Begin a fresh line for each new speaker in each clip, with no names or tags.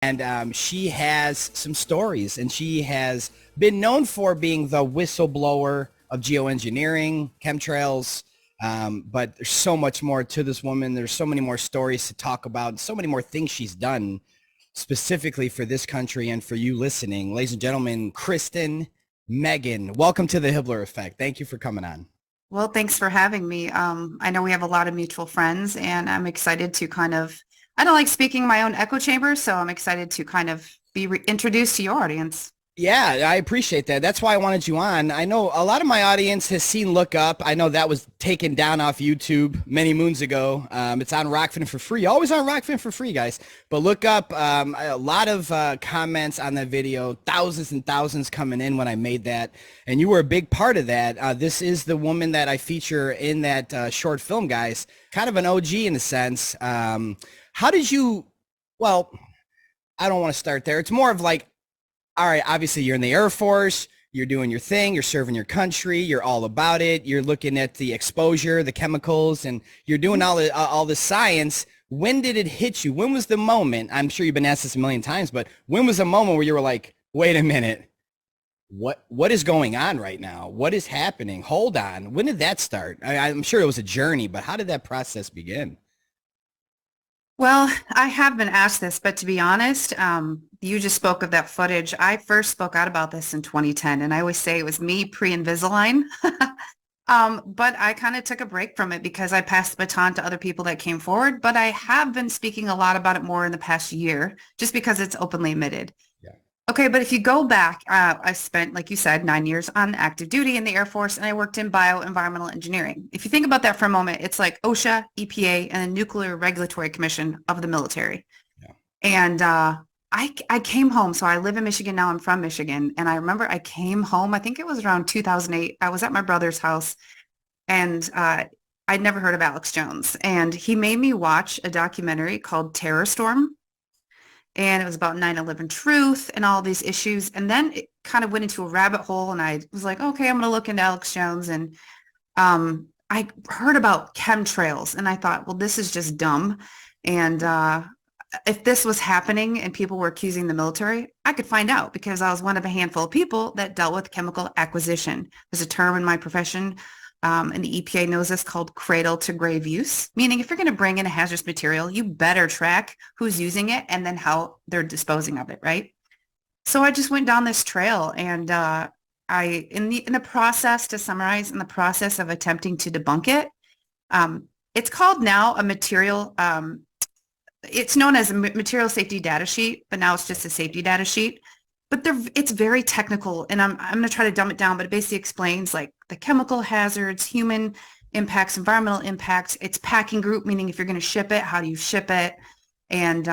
And she has some stories, and she has been known for being the whistleblower of geoengineering, chemtrails. But there's so much more to this woman. There's so many more stories to talk about, so many more things she's done specifically for this country and for you listening. Ladies and gentlemen, Kristen, Meghan, welcome to the Hibbler Effect. Thank you for coming on.
Well, thanks for having me. I know we have a lot of mutual friends, and I'm excited to I don't like speaking my own echo chamber, so I'm excited to kind of be introduced to your audience.
Yeah, I appreciate that. That's why I wanted you on. I know a lot of my audience has seen Look Up. I know that was taken down off YouTube many moons ago. It's on Rockfin for free. Always on Rockfin for free, guys. But Look Up, a lot of comments on that video, thousands and thousands coming in when I made that. And you were a big part of that. This is the woman that I feature in that short film, guys. Kind of an OG in a sense. How did you, well, I don't want to start there. It's more of like, all right, obviously you're in the Air Force, you're doing your thing, you're serving your country, you're all about it, you're looking at the exposure, the chemicals, and you're doing all the science. When did it hit you? When was the moment? I'm sure you've been asked this a million times, but when was the moment where you were like, wait a minute, what is going on right now? What is happening? Hold on. When did that start? I'm sure it was a journey, but how did that process begin?
Well, I have been asked this, but to be honest, you just spoke of that footage. I first spoke out about this in 2010, and I always say it was me pre-Invisalign. But I kind of took a break from it because I passed the baton to other people that came forward. But I have been speaking a lot about it more in the past year, just because it's openly admitted. Okay, but if you go back, I spent, like you said, 9 years on active duty in the Air Force, and I worked in bioenvironmental engineering. If you think about that for a moment, it's like OSHA, EPA, and the Nuclear Regulatory Commission of the military.
Yeah.
And I came home. So I live in Michigan now. I'm from Michigan. And I remember I came home, I think it was around 2008. I was at my brother's house, and I'd never heard of Alex Jones. And he made me watch a documentary called Terror Storm. And it was about 9/11 truth and all these issues. And then it kind of went into a rabbit hole, and I was like, okay, I'm going to look into Alex Jones. And I heard about chemtrails, and I thought, well, this is just dumb. And if this was happening and people were accusing the military, I could find out because I was one of a handful of people that dealt with chemical acquisition. There's a term in my profession, and the EPA knows this, called cradle to grave use, meaning if you're going to bring in a hazardous material, you better track who's using it and then how they're disposing of it, right? So I just went down this trail, and in the process, to summarize, in the process of attempting to debunk it, it's called now a material, it's known as a material safety data sheet, but now it's just a safety data sheet. But it's very technical, and I'm going to try to dumb it down, but it basically explains like the chemical hazards, human impacts, environmental impacts. It's packing group, meaning if you're going to ship it, how do you ship it? And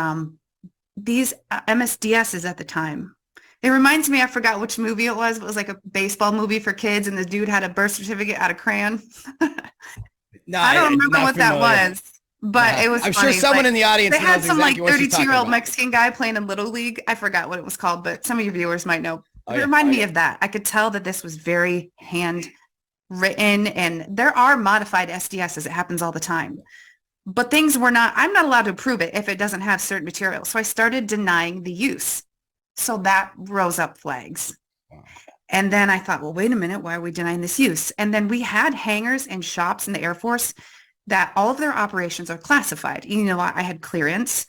these MSDSs at the time, it reminds me, I forgot which movie it was, but it was like a baseball movie for kids, and the dude had a birth certificate out of crayon.
No,
I don't remember
not
what that
familiar.
was. But
Yeah.
it was
I'm
funny.
sure someone
Like,
in the audience
they had
knows
some
exactly
like
what she's talking
32-year-old
about.
Mexican guy playing in Little League. I forgot what it was called, but some of your viewers might know.
Oh,
It
yeah.
reminded me of that. I could tell that this was very handwritten, and there are modified SDSs. It happens all the time. But I'm not allowed to approve it if it doesn't have certain materials. So I started denying the use. So that rose up flags.
Wow.
And then I thought, well, wait a minute, why are we denying this use? And then we had hangars and shops in the Air Force that all of their operations are classified. You know, I had clearance.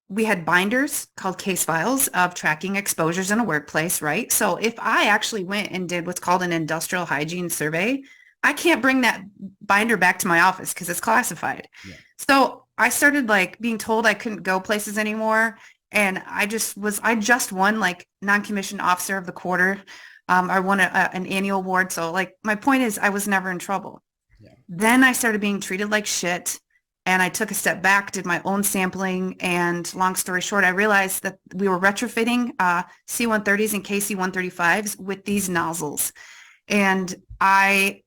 We had binders called case files of tracking exposures in a workplace, right? So if I actually went and did what's called an industrial hygiene survey, I can't bring that binder back to my office because it's classified.
Yeah.
So I started like being told I couldn't go places anymore. And I just won like non-commissioned officer of the quarter. I won an annual award. So like my point is I was never in trouble.
Yeah.
Then I started being treated like shit, and I took a step back, did my own sampling, and long story short, I realized that we were retrofitting C-130s and KC-135s with these nozzles. And I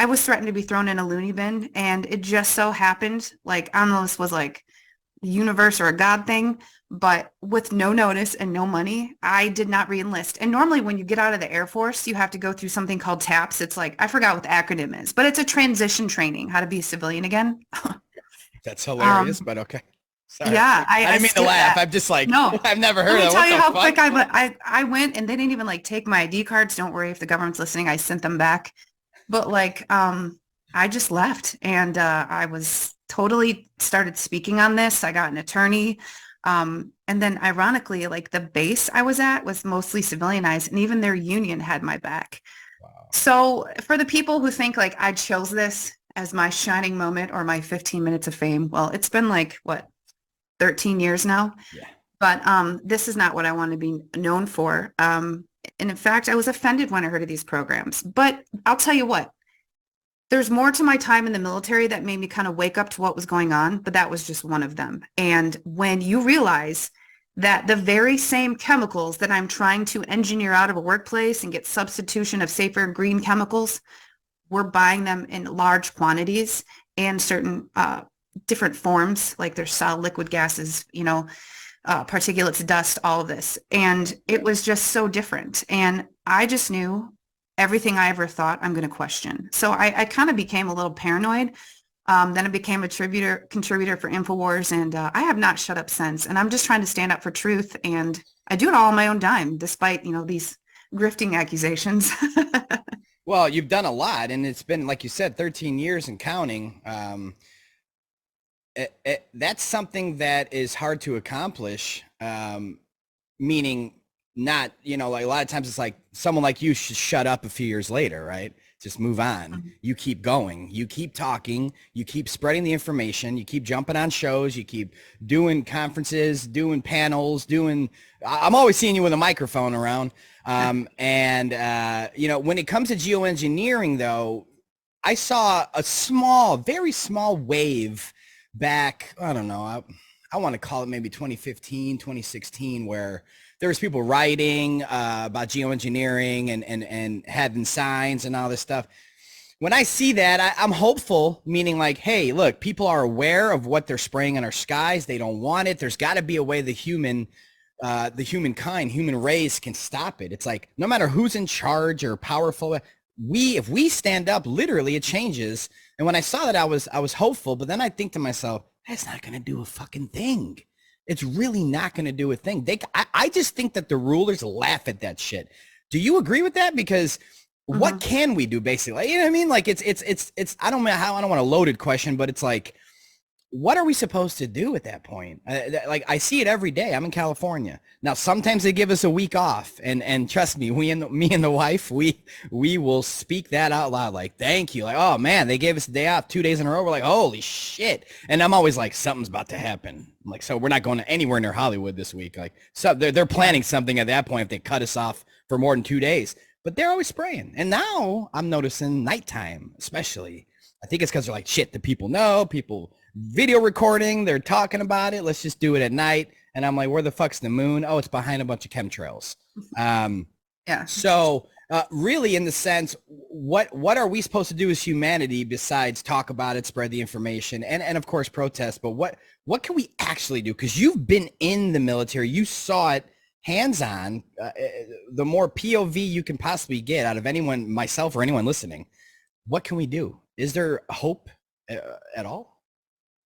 was threatened to be thrown in a loony bin, and it just so happened, like, I don't know, this was like the universe or a God thing, but with no notice and no money, I did not re-enlist. And normally when you get out of the Air Force, you have to go through something called TAPS. It's like, I forgot what the acronym is, but it's a transition training, how to be a civilian again.
That's hilarious, but okay. Sorry.
Yeah,
I
I
didn't mean to
skipped
laugh.
that.
I'm just like,
No,
I've never
let
heard
me
of that.
tell
What
you
the
how quick
fuck?
I went and they didn't even like take my ID cards. Don't worry if the government's listening. I sent them back. But like, I just left and I was totally started speaking on this. I got an attorney. And then ironically, like the base I was at was mostly civilianized and even their union had my back.
Wow.
So for the people who think like I chose this as my shining moment or my 15 minutes of fame, well, it's been like what, 13 years now.
Yeah.
But this is not what I want to be known for. And in fact, I was offended when I heard of these programs. But I'll tell you what, there's more to my time in the military that made me kind of wake up to what was going on, but that was just one of them. And when you realize that the very same chemicals that I'm trying to engineer out of a workplace and get substitution of safer green chemicals, we're buying them in large quantities and certain different forms, like there's solid liquid gases, particulates, dust, all of this. And it was just so different. And I just knew everything I ever thought I'm going to question. So I kind of became a little paranoid. Then I became a contributor for InfoWars, and I have not shut up since. And I'm just trying to stand up for truth. And I do it all on my own dime, despite, these grifting accusations.
Well, you've done a lot, and it's been, like you said, 13 years and counting. That's something that is hard to accomplish, meaning not, like a lot of times it's like someone like you should shut up a few years later, right? Just move on. You keep going, you keep talking, you keep spreading the information, you keep jumping on shows, you keep doing conferences, doing panels, I'm always seeing you with a microphone around. When it comes to geoengineering though, I saw a very small wave back, I don't know, I want to call it maybe 2015, 2016, where there was people writing about geoengineering and having signs and all this stuff. When I see that, I'm hopeful, meaning like, hey, look, people are aware of what they're spraying in our skies. They don't want it. There's got to be a way the human race can stop it. It's like, no matter who's in charge or powerful, if we stand up, literally it changes. And when I saw that, I was hopeful, but then I think to myself, that's not going to do a fucking thing. It's really not going to do a thing. I just think that the rulers laugh at that shit. Do you agree with that? Because what can we do basically? You know what I mean? Like it's, I don't want a loaded question, but it's like, what are we supposed to do at that point? Like I see it every day. I'm in California now. Sometimes they give us a week off, and trust me, me and the wife, we will speak that out loud. Like, thank you. Like, oh man, they gave us a day off 2 days in a row. We're like, holy shit. And I'm always like, something's about to happen. I'm like, so we're not going anywhere near Hollywood this week. Like, so they're planning something at that point if they cut us off for more than 2 days. But they're always spraying. And now I'm noticing nighttime, especially. I think it's because they're like, shit, the people know, people video recording, they're talking about it. Let's just do it at night. And I'm like, where the fuck's the moon? Oh, it's behind a bunch of chemtrails.
Yeah.
So really, in the sense, what are we supposed to do as humanity besides talk about it, spread the information, and of course protest? But what can we actually do? Because you've been in the military, you saw it hands-on. The more POV you can possibly get out of anyone, myself or anyone listening, what can we do? Is there hope at all?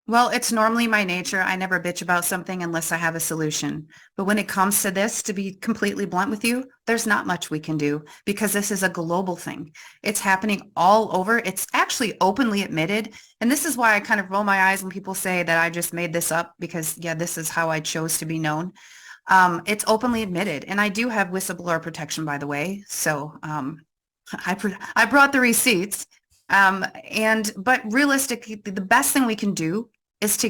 Well, it's normally my nature. I never bitch about something unless I have a solution. But when it comes to this, to be completely blunt with you, there's not much we can do because this is a global thing. It's happening all over. It's actually openly admitted. And this is why I kind of roll my eyes when people say that I just made this up because, yeah, this is how I chose to be known. It's openly admitted. And I do have whistleblower protection, by the way. So I brought the receipts. But realistically, the best thing we can do is to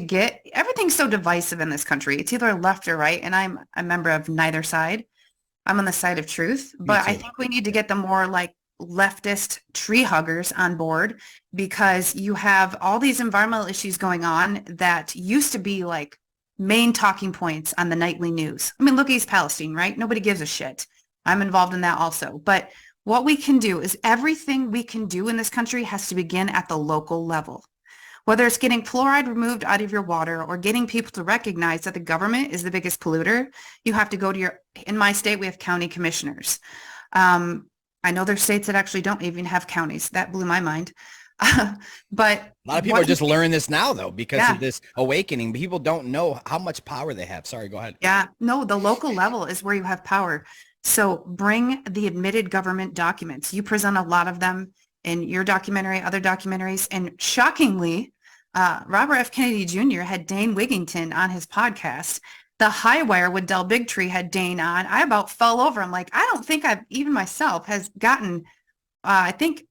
everything's so divisive in this country. It's either left or right. And I'm a member of neither side. I'm on the side of truth, but I think we need to get the more like leftist tree huggers on board because you have all these environmental issues going on that used to be like main talking points on the nightly news. I mean, look at East Palestine, right? Nobody gives a shit. I'm involved in that also. But what we can do is everything we can do in this country has to begin at the local level. Whether it's getting fluoride removed out of your water or getting people to recognize that the government is the biggest polluter, you have to go to in my state, we have county commissioners. I know there's states that actually don't even have counties. That blew my mind. But
A lot of people are
what
just learning this now, though, because of
yeah,
this awakening. People don't know how much power they have. Sorry, go ahead.
yeah, no, the local level is where you have power. So bring the admitted government documents. You present a lot of them in your documentary, other documentaries, and shockingly, Robert F. Kennedy Jr. had Dane Wigington on his podcast. The High Wire with Del Bigtree had Dane on. I about fell over. I'm like, I don't think I've even myself has gotten. I think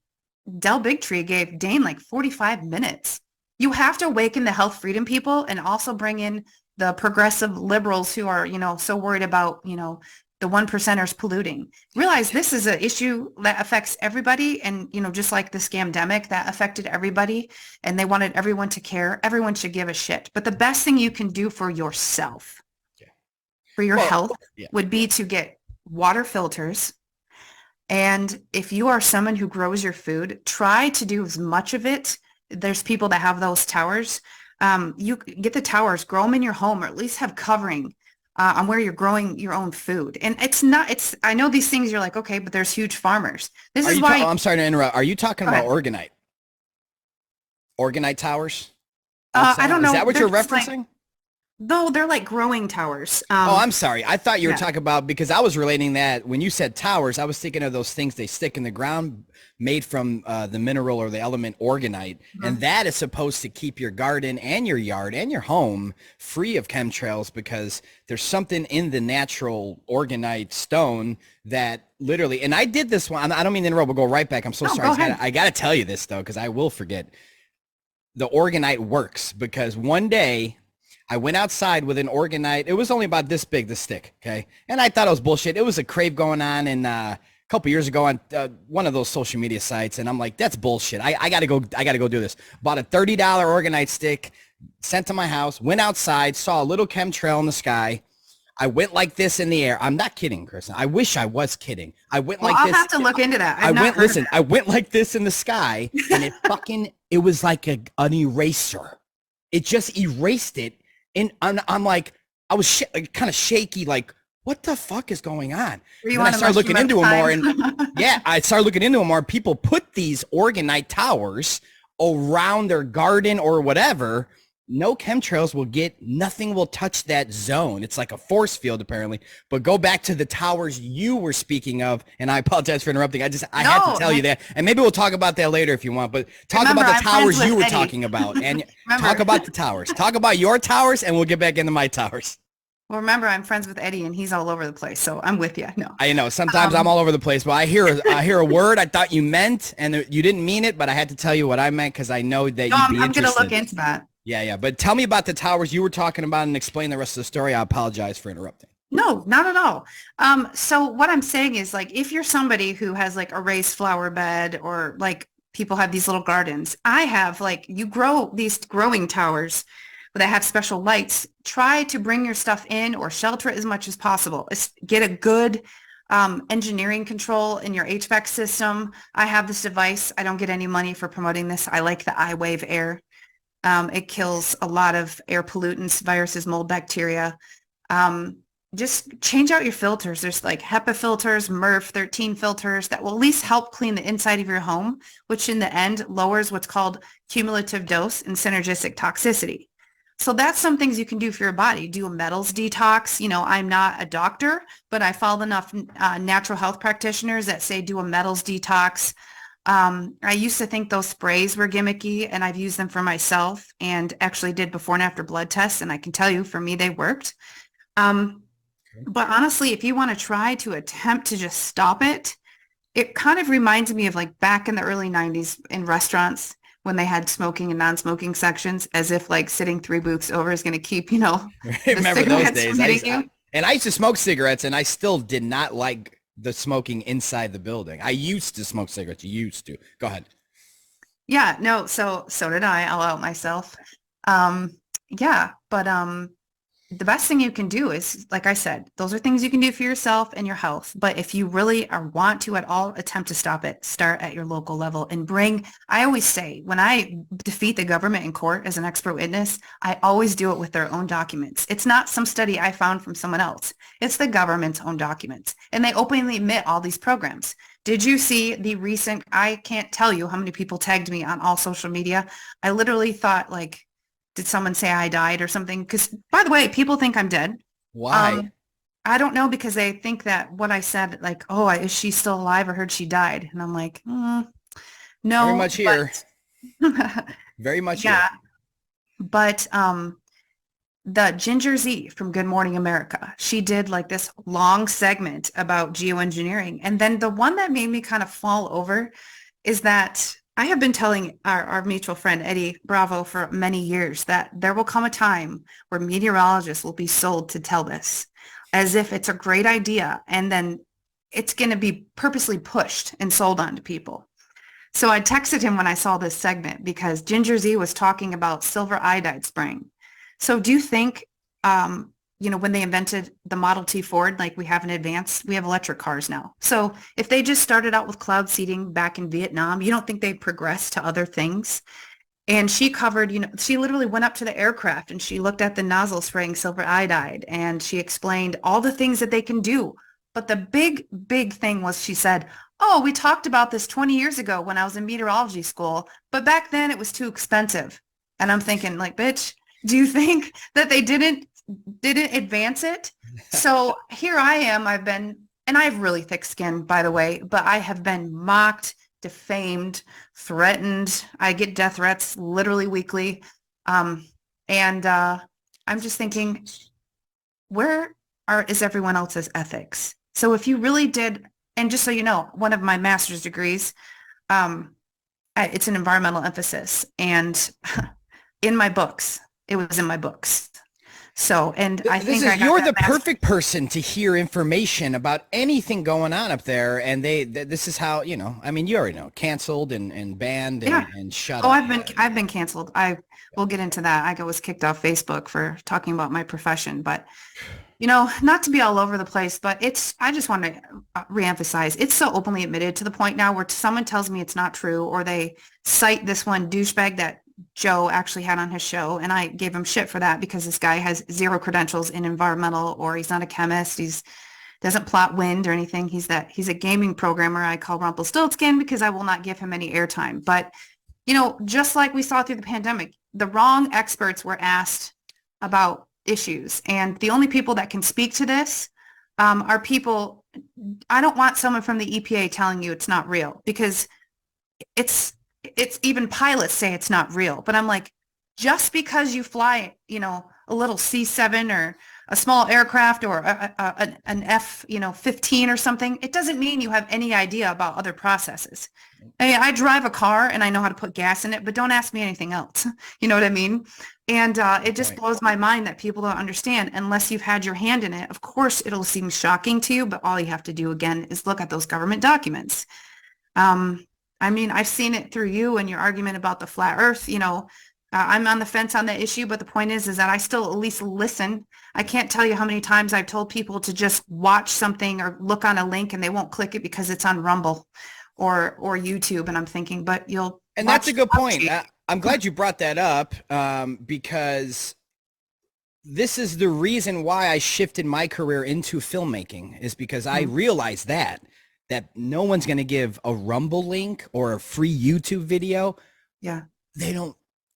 Del Bigtree gave Dane like 45 minutes. You have to awaken the health freedom people and also bring in the progressive liberals who are, so worried about, the one percenters polluting. Realize this is an issue that affects everybody. And, just like the scamdemic that affected everybody and they wanted everyone to care, everyone should give a shit. But the best thing you can do for yourself,
Yeah.
for your
Well,
health,
yeah.
would be to get water filters. And if you are someone who grows your food, try to do as much of it. There's people that have those towers. You get the towers, grow them in your home, or at least have covering on where you're growing your own food. And I know these things you're like, okay, but there's huge farmers. This is why.
I'm sorry to interrupt. Are you talking about organite? Organite towers?
I don't know.
Is that what you're
They're
referencing?
No, they're like growing towers.
Oh, I'm sorry. I thought you were
Yeah.
talking about, because I was relating that when you said towers, I was thinking of those things they stick in the ground made from the mineral or the element organite. And that is supposed to keep your garden and your yard and your home free of chemtrails, because there's something in the natural organite stone that literally, and I did this one. I don't mean to interrupt, but go right back. I'm so
No,
sorry.
go ahead.
I got to tell you this though, because I will forget. The organite works because one day I went outside with an organite. It was only about this big, the stick, okay? And I thought it was bullshit. It was a crave going on in a couple years ago on one of those social media sites, and I'm like, that's bullshit. I gotta go do this. Bought a $30 organite stick, sent to my house, went outside, saw a little chemtrail in the sky. I went like this in the air. I'm not kidding, Kristen. I wish I was kidding. I went
Well,
like
I'll
this.
have to look into that. I've not heard of that.
I went like this in the sky, and it was like an eraser. It just erased it. And I'm like, I was kind of shaky, like, what the fuck is going on?
Were you
And then
on
I
a
started looking
mushroom
into
at
them
the
more,
time?
and yeah, I started looking into them more. People put these organite towers around their garden or whatever. No chemtrails will get, nothing will touch that zone. It's like a force field apparently. But go back to the towers you were speaking of, and I apologize for interrupting. I had to tell you that. And maybe we'll talk about that later if you want, but talk about the towers you were talking about, and talk about the towers. Talk about your towers, and we'll get back into my towers.
Well, remember, I'm friends with Eddie, and he's all over the place, so I'm with you. No,
I know sometimes I'm all over the place, but I hear a word I thought you meant, and you didn't mean it, but I had to tell you what I meant because I know that you'd be
I'm
interested.
going to look into that.
Yeah. But tell me about the towers you were talking about and explain the rest of the story. I apologize for interrupting.
No, not at all. So what I'm saying is, like, if you're somebody who has like a raised flower bed, or like people have these little gardens, I have, like, you grow these growing towers that have special lights. Try to bring your stuff in or shelter it as much as possible. Get a good engineering control in your HVAC system. I have this device. I don't get any money for promoting this. I like the iWave Air. It kills a lot of air pollutants, viruses, mold, bacteria. Just change out your filters. There's like HEPA filters, MERV 13 filters that will at least help clean the inside of your home, which in the end lowers what's called cumulative dose and synergistic toxicity. So that's some things you can do for your body. Do a metals detox. I'm not a doctor, but I follow enough natural health practitioners that say do a metals detox. I used to think those sprays were gimmicky, and I've used them for myself and actually did before and after blood tests. And I can tell you, for me, they worked. But honestly, if you want to try to attempt to just stop it, it kind of reminds me of like back in the early 90s in restaurants when they had smoking and non-smoking sections, as if like sitting 3 booths over is going to keep, the
Remember those
cigarettes
days?
from hitting you.
And I used to smoke cigarettes, and I still did not like the smoking inside the building. I used to smoke cigarettes. You used to. Go ahead.
Yeah, no, so did I. I'll out myself. Yeah, but the best thing you can do is, like I said, those are things you can do for yourself and your health. But if you really want to at all attempt to stop it, start at your local level and I always say, when I defeat the government in court as an expert witness, I always do it with their own documents. It's not some study I found from someone else. It's the government's own documents. And they openly admit all these programs. Did you see the recent, I can't tell you how many people tagged me on all social media. I literally thought like, did someone say I died or something? Because by the way, people think I'm dead.
Why?
I don't know because they think that what I said, like, oh, is she still alive? I heard she died. And I'm like,
Very
no,
much here.
but
Very much here.
yeah, but the Ginger Z from Good Morning America, she did like this long segment about geoengineering. And then the one that made me kind of fall over is that I have been telling our mutual friend, Eddie Bravo, for many years that there will come a time where meteorologists will be sold to tell this as if it's a great idea. And then it's going to be purposely pushed and sold on to people. So I texted him when I saw this segment because Ginger Z was talking about silver iodide spraying. So do you think, when they invented the Model T Ford, like we have in advance, we have electric cars now. So if they just started out with cloud seeding back in Vietnam, you don't think they progressed to other things? And she covered, she literally went up to the aircraft and she looked at the nozzle spraying silver iodide and she explained all the things that they can do. But the big, big thing was she said, oh, we talked about this 20 years ago when I was in meteorology school, but back then it was too expensive. And I'm thinking like, bitch, do you think that they didn't advance it? So here I am. And I have really thick skin, by the way, but I have been mocked, defamed, threatened. I get death threats literally weekly. And I'm just thinking, is everyone else's ethics? So if you really did, and just so you know, one of my master's degrees, it's an environmental emphasis. And in my books, it was in my books. So, and I think
you're the perfect person to hear information about anything going on up there. And this is how, I mean, you already know, canceled and banned and shut up.
I've been canceled. We'll get into that. I was kicked off Facebook for talking about my profession, but not to be all over the place, but I just want to reemphasize, it's so openly admitted to the point now where someone tells me it's not true, or they cite this one douchebag that Joe actually had on his show, and I gave him shit for that because this guy has zero credentials in environmental, or he's not a chemist. Doesn't plot wind or anything. He's a gaming programmer I call Rumpelstiltskin because I will not give him any airtime. But, just like we saw through the pandemic, the wrong experts were asked about issues. And the only people that can speak to this are people. I don't want someone from the EPA telling you it's not real, because it's even pilots say it's not real. But I'm like, just because you fly, a little C-7 or a small aircraft or an F-15 or something, it doesn't mean you have any idea about other processes. I mean, I drive a car and I know how to put gas in it, but don't ask me anything else. You know what I mean? And it just blows my mind that people don't understand unless you've had your hand in it. Of course, it'll seem shocking to you, but all you have to do, again, is look at those government documents. I mean, I've seen it through you and your argument about the flat earth. I'm on the fence on that issue, but the point is that I still at least listen. I can't tell you how many times I've told people to just watch something or look on a link and they won't click it because it's on Rumble or YouTube. And I'm thinking, but you'll.
And that's a good point. I'm glad you brought that up because this is the reason why I shifted my career into filmmaking, is because I realized that no one's going to give a Rumble link or a free YouTube video.
Yeah.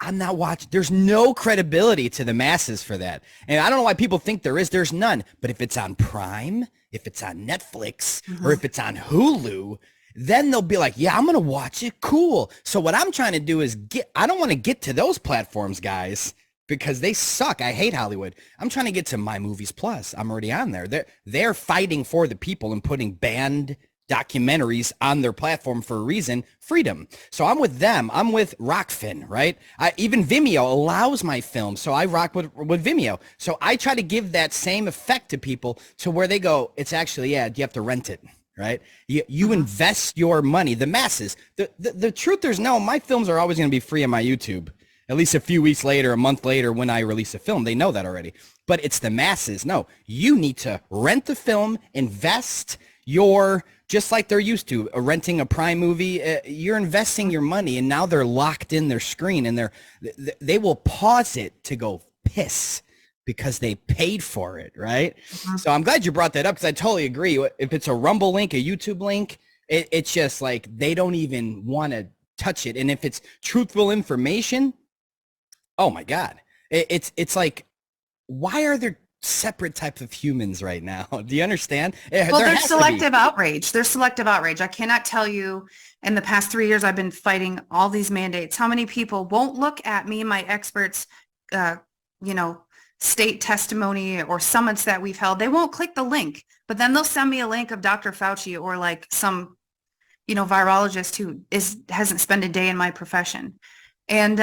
I'm not watching. There's no credibility to the masses for that. And I don't know why people think there is. There's none. But if it's on Prime, if it's on Netflix, or if it's on Hulu, then they'll be like, yeah, I'm going to watch it. Cool. So what I'm trying to do is I don't want to get to those platforms, guys, because they suck. I hate Hollywood. I'm trying to get to My Movies Plus. I'm already on there. They're fighting for the people and putting banned documentaries on their platform for a reason: freedom. So I'm with them. I'm with Rockfin, right? Even Vimeo allows my film, so I rock with Vimeo. So I try to give that same effect to people, to where they go, it's actually, you have to rent it, right? You invest your money. The masses. The truth is, no, my films are always going to be free on my YouTube. at least a few weeks later, a month later, when I release a film. They know that already. But it's the masses. No, you need to rent the film, invest your, just like they're used to renting a Prime movie. You're investing your money, and now they're locked in their screen, and they will pause it to go piss because they paid for it, right? Mm-hmm. So I'm glad you brought that up, because I totally agree. If it's a Rumble link, a YouTube link, it's just like they don't even want to touch it. And if it's truthful information, oh my God, it's like, why are there separate types of humans right now? Do you understand?
Well, there's selective outrage. There's selective outrage. I cannot tell you, in the past 3 years, I've been fighting all these mandates, how many people won't look at me and my experts, state testimony or summits that we've held. They won't click the link, but then they'll send me a link of Dr. Fauci or like some, virologist who hasn't spent a day in my profession. And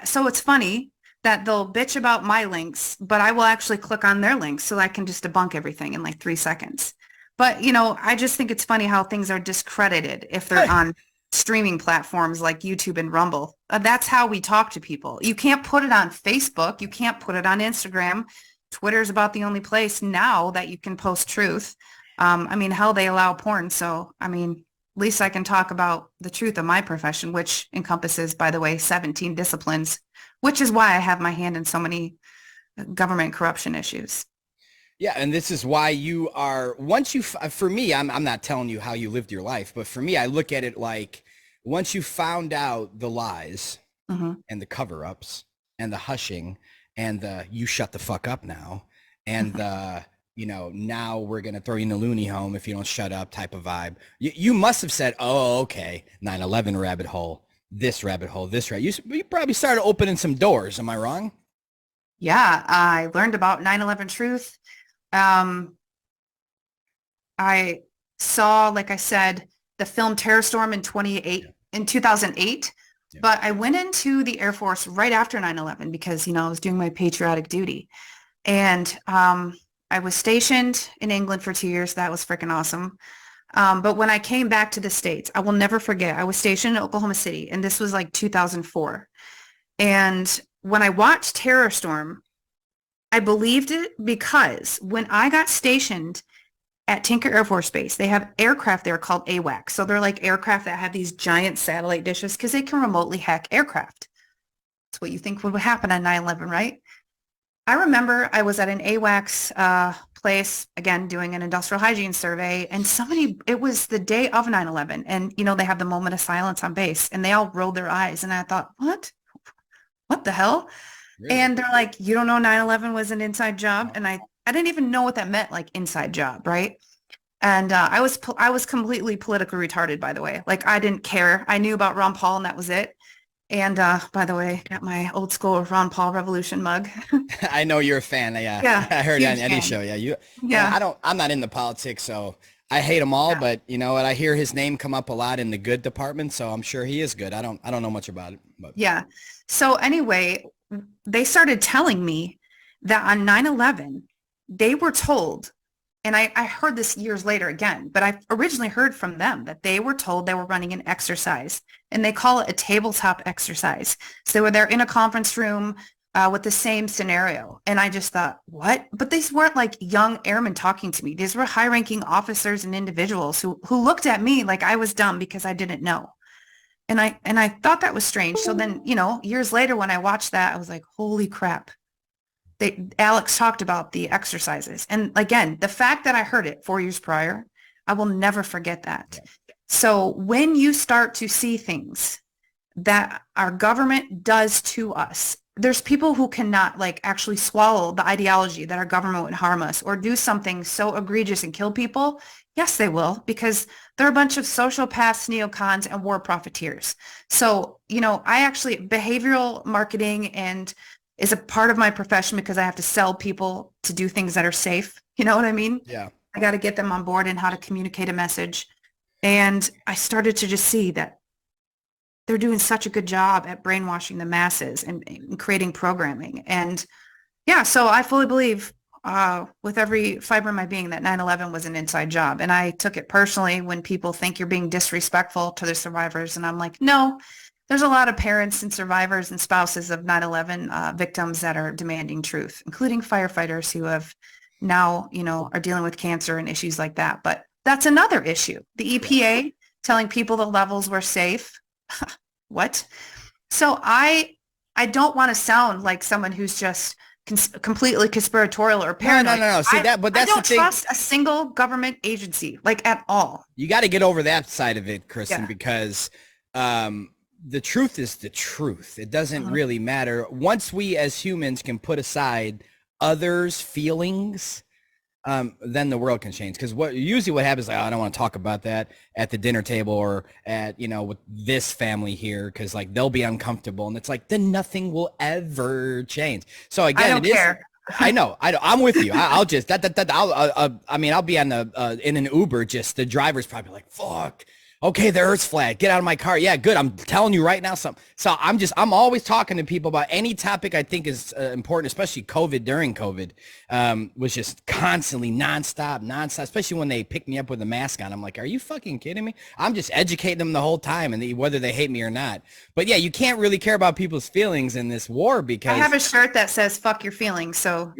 so it's funny that they'll bitch about my links, but I will actually click on their links so I can just debunk everything in like 3 seconds. But, I just think it's funny how things are discredited if they're on streaming platforms like YouTube and Rumble. That's how we talk to people. You can't put it on Facebook. You can't put it on Instagram. Twitter's about the only place now that you can post truth. Hell, they allow porn. So, at least I can talk about the truth of my profession, which encompasses, by the way, 17 disciplines, which is why I have my hand in so many government corruption issues.
Yeah, and this is why you are, for me, I'm not telling you how you lived your life, but for me, I look at it like, once you found out the lies mm-hmm. and the cover-ups and the hushing and the you shut the fuck up now, and the now we're going to throw you in the loony home if you don't shut up type of vibe. You must have said, oh, okay, 9/11 rabbit hole, this rabbit hole, this rabbit. You probably started opening some doors. Am I wrong?
Yeah, I learned about 9/11 truth. I saw, like I said, the film Terror Storm in 2008. Yeah. But I went into the Air Force right after 9/11 because, I was doing my patriotic duty. And I was stationed in England for 2 years. That was freaking awesome. But when I came back to the States, I will never forget, I was stationed in Oklahoma City, and this was like 2004. And when I watched Terror Storm, I believed it because when I got stationed at Tinker Air Force Base, they have aircraft there called AWACS. So they're like aircraft that have these giant satellite dishes because they can remotely hack aircraft. That's what you think would happen on 9/11, right? I remember I was at an AWACS place, again, doing an industrial hygiene survey, and it was the day of 9/11, and, they have the moment of silence on base, and they all rolled their eyes, and I thought, what? What the hell? Really? And they're like, you don't know 9/11 was an inside job? And I didn't even know what that meant, like inside job, right? And I was completely politically retarded, by the way. Like, I didn't care. I knew about Ron Paul, and that was it. And by the way, got my old school Ron Paul Revolution mug.
I know you're a fan. Yeah. I heard it on Eddie's show. Yeah. I'm not into politics, so I hate them all. Yeah. But you know what? I hear his name come up a lot in the good department, so I'm sure he is good. I don't know much about it. But.
Yeah. So anyway, they started telling me that on 9/11, they were told, and I heard this years later again, but I originally heard from them that they were told they were running an exercise, and they call it a tabletop exercise. So they're in a conference room with the same scenario. And I just thought, what? But these weren't like young airmen talking to me. These were high-ranking officers and individuals who looked at me like I was dumb because I didn't know. And I thought that was strange. So then, years later when I watched that, I was like, holy crap. Alex talked about the exercises. And again, the fact that I heard it 4 years prior, I will never forget that. So when you start to see things that our government does to us, there's people who cannot actually swallow the ideology that our government would harm us or do something so egregious and kill people. Yes, they will, because they're a bunch of sociopaths, neocons, and war profiteers. So, I actually, behavioral marketing is a part of my profession because I have to sell people to do things that are safe. You know what I mean?
Yeah.
I got to get them on board and how to communicate a message. And I started to just see that they're doing such a good job at brainwashing the masses and creating programming. And yeah, so I fully believe with every fiber in my being that 9/11 was an inside job. And I took it personally when people think you're being disrespectful to the survivors. And I'm like, no, There's a lot of parents and survivors and spouses of 9/11 victims that are demanding truth, including firefighters who have now, are dealing with cancer and issues like that. But that's another issue. The
Yeah.
EPA telling people the levels were safe. What? So I don't want to sound like someone who's just completely conspiratorial or
No,
paranoid.
no. See that, but
I
that's the
don't
thing.
trust a single government agency, like at all.
You got to get over that side of it, Kristen,
Yeah.
because the truth is the truth. It doesn't
Mhm.
really matter. Once we as humans can put aside others' feelings, then the world can change. Because what happens, like, oh, I don't want to talk about that at the dinner table or at, with this family here, because like they'll be uncomfortable, and it's like then nothing will ever change. So
I
again,
don't care.
I know. I'm with you. I'll just I'll be on the in an Uber. Just the driver's probably like, "Fuck. Okay, the Earth's flat. Get out of my car." Yeah, good. I'm telling you right now. So I'm always talking to people about any topic I think is important, especially COVID. During COVID, was just constantly nonstop. Especially when they pick me up with a mask on. I'm like, "Are you fucking kidding me?" I'm just educating them the whole time, and whether they hate me or not. But yeah, you can't really care about people's feelings in this war because
I have a shirt that says "fuck your feelings." So,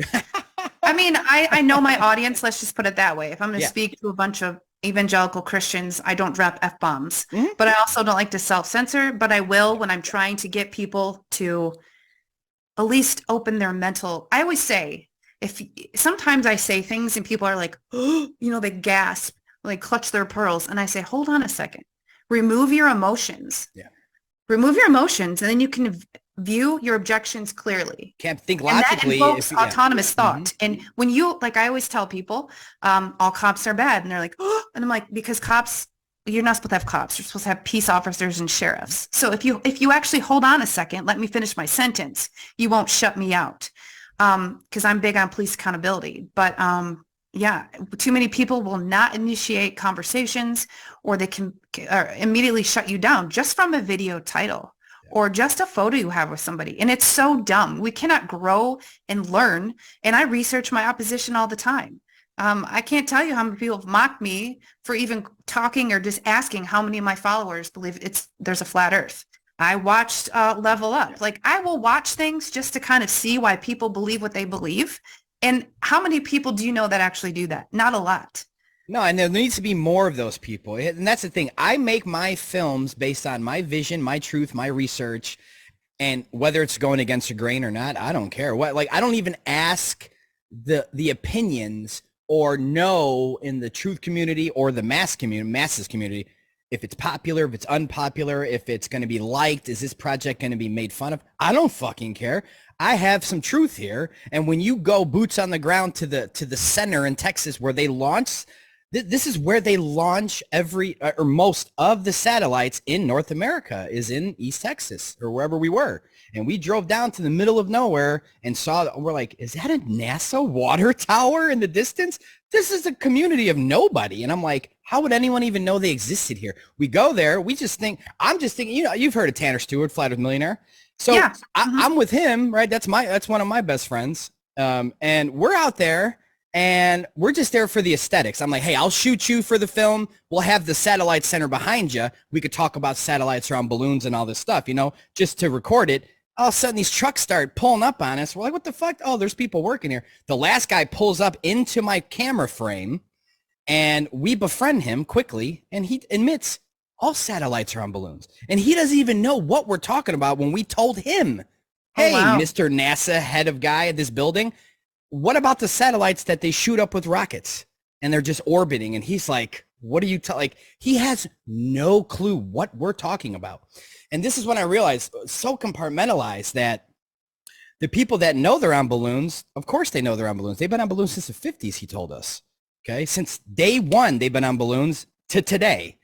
I mean, I know my audience. Let's just put it that way. If I'm going to
Yeah.
speak to a bunch of evangelical Christians, I don't drop F-bombs,
Mhm.
but I also don't like to self-censor, but I will when I'm trying to get people to at least open their mental. I always say, if sometimes I say things and people are like, oh, they gasp, like clutch their pearls. And I say, hold on a second, remove your emotions.
Yeah.
Remove your emotions, and then you can view your objections clearly.
Can't think
And that
logically.
invokes
Yeah.
autonomous thought.
Mhm.
And when like I always tell people, all cops are bad. And they're like, oh, and I'm like, because cops, you're not supposed to have cops. You're supposed to have peace officers and sheriffs. So if you actually hold on a second, let me finish my sentence, you won't shut me out. Because I'm big on police accountability. But yeah, too many people will not initiate conversations, or they can immediately shut you down just from a video title or just a photo you have with somebody. And it's so dumb. We cannot grow and learn. And I research my opposition all the time. I can't tell you how many people have mocked me for even talking or just asking how many of my followers believe there's a flat earth. I watched Level Up. Like, I will watch things just to kind of see why people believe what they believe. And how many people do you know that actually do that? Not a lot.
No, and there needs to be more of those people. And that's the thing. I make my films based on my vision, my truth, my research, and whether it's going against the grain or not, I don't care. I don't even ask the opinions or know in the truth community or the masses community, if it's popular, if it's unpopular, if it's going to be liked, is this project going to be made fun of? I don't fucking care. I have some truth here. And when you go boots on the ground to the center in Texas where they launch, this is where they launch every or most of the satellites in North America is in East Texas or wherever we were. And we drove down to the middle of nowhere and we're like, is that a NASA water tower in the distance? This is a community of nobody. And I'm like, how would anyone even know they existed here? We go there. I'm just thinking, you've heard of Tanner Stewart, Flat Earth Millionaire. So
Yeah.
I'm with him, right? That's one of my best friends. And we're out there and we're just there for the aesthetics. I'm like, hey, I'll shoot you for the film. We'll have the satellite center behind you. We could talk about satellites around balloons and all this stuff, just to record it. All of a sudden, these trucks start pulling up on us. We're like, what the fuck? Oh, there's people working here. The last guy pulls up into my camera frame, and we befriend him quickly, and he admits all satellites are on balloons. And he doesn't even know what we're talking about when we told him, hey,
wow.
Mr. NASA head of guy at this building, what about the satellites that they shoot up with rockets and they're just orbiting? And he's like, what are you he has no clue what we're talking about. And this is when I realized, so compartmentalized, that the people that know they're on balloons, of course they know they're on balloons. They've been on balloons since the 50s, he told us. Okay, since day one, they've been on balloons to today.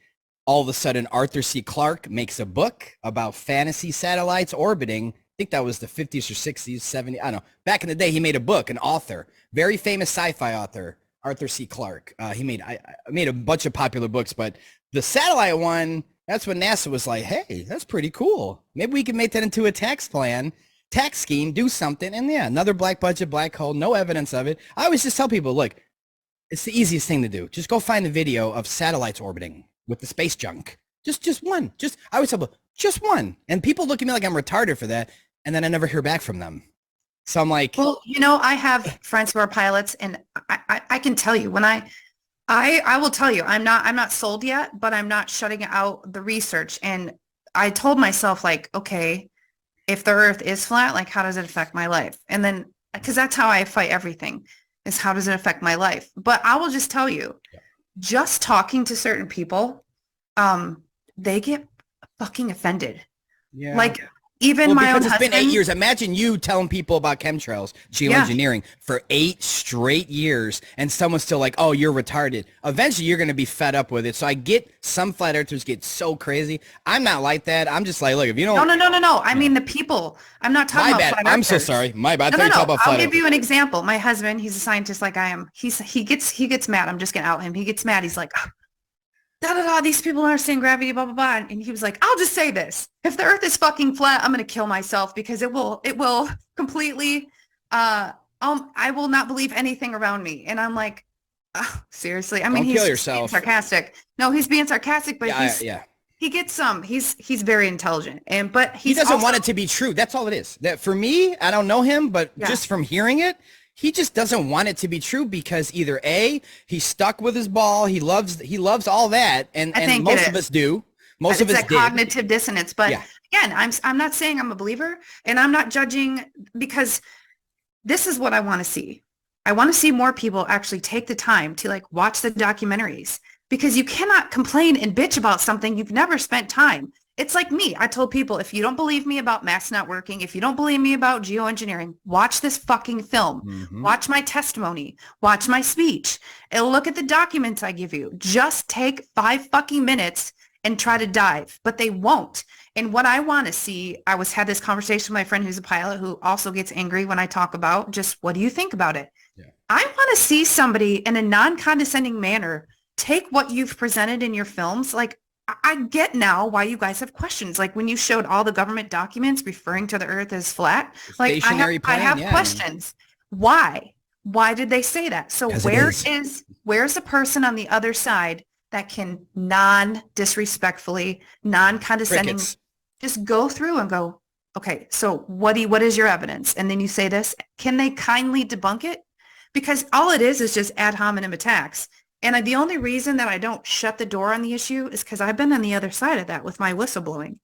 All of a sudden, Arthur C. Clarke makes a book about fantasy satellites orbiting. I think that was the 50s or 60s, 70s. I don't know. Back in the day, he made a book, an author, very famous sci-fi author, Arthur C. Clarke. He made a bunch of popular books, but the satellite one, that's when NASA was like, hey, that's pretty cool. Maybe we can make that into a tax scheme, do something. And yeah, another black budget, black hole, no evidence of it. I always just tell people, look, it's the easiest thing to do. Just go find the video of satellites orbiting with the space junk. Just one. I always tell people, Just one. And people look at me like I'm retarded for that. And then I never hear back from them. So I'm like,
well, I have friends who are pilots, and I can tell you when I will tell you, I'm not sold yet, but I'm not shutting out the research. And I told myself, like, okay, if the earth is flat, like, how does it affect my life? And then, because that's how I fight everything, is how does it affect my life? But I will just tell you, just talking to certain people, they get fucking offended.
yeah.
Like, even my own
because it's
husband.
been 8 years. Imagine you telling people about chemtrails, geoengineering for 8 straight years, and someone's still like, "Oh, you're retarded." Eventually, you're going to be fed up with it. So I get some flat earthers get so crazy. I'm not like that. I'm just like, look, if you don't.
No. I mean the people. I'm not talking
My
about
bad.
flat
I'm so
earthers.
sorry. My bad. I
No,
thought you were talking about
I'll
flat
give
earthers.
you an example. My husband, he's a scientist like I am. He gets mad. I'm just gonna out him. He gets mad. He's like, da da da. These people don't understand gravity. Blah blah blah. And he was like, I'll just say this: if the Earth is fucking flat, I'm gonna kill myself because it will completely. I will not believe anything around me. And I'm like, seriously. I mean,
Don't kill
he's
yourself.
being sarcastic. No, he's being sarcastic, but
Yeah.
he gets some. He's very intelligent, but
He doesn't want it to be true. That's all it is. That for me, I don't know him, but just from hearing it, he just doesn't want it to be true because either A, he's stuck with his ball, he loves all that, and most of us do. Most of us
did. Cognitive dissonance. But again, I'm not saying I'm a believer, and I'm not judging, because this is what I want to see. I want to see more people actually take the time to like watch the documentaries, because you cannot complain and bitch about something you've never spent time. It's like me. I told people, if you don't believe me about maths not working, if you don't believe me about geoengineering, watch this fucking film.
Mm-hmm.
Watch my testimony. Watch my speech. And look at the documents I give you. Just take 5 fucking minutes and try to dive, but they won't. And what I want to see, had this conversation with my friend who's a pilot who also gets angry when I talk about just, what do you think about it? Yeah. I want to see somebody in a non-condescending manner take what you've presented in your films. Like, I get now why you guys have questions. Like when you showed all the government documents referring to the earth as flat, like I have questions. Why did they say that? So where's the person on the other side that can non-disrespectfully, non-condescending, just go through and go, okay, so what is your evidence? And then you say this, can they kindly debunk it? Because all it is just ad hominem attacks. And the only reason that I don't shut the door on the issue is because I've been on the other side of that with my whistleblowing.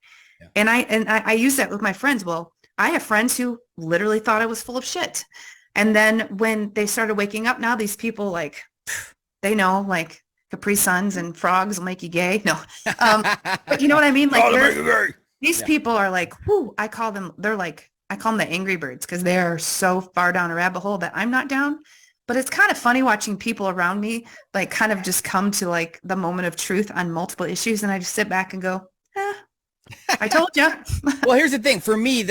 Yeah. And I use that with my friends. Well, I have friends who literally thought I was full of shit. And then when they started waking up, now these people, like, they know, like, Capri Suns and frogs will make you gay. No. But you know what I mean? Like, these people are like, whoo, I call them the angry birds, because they're so far down a rabbit hole that I'm not down. But it's kind of funny watching people around me, like, kind of just come to like the moment of truth on multiple issues. And I just sit back and go, I told you.
Well, here's the thing. For me,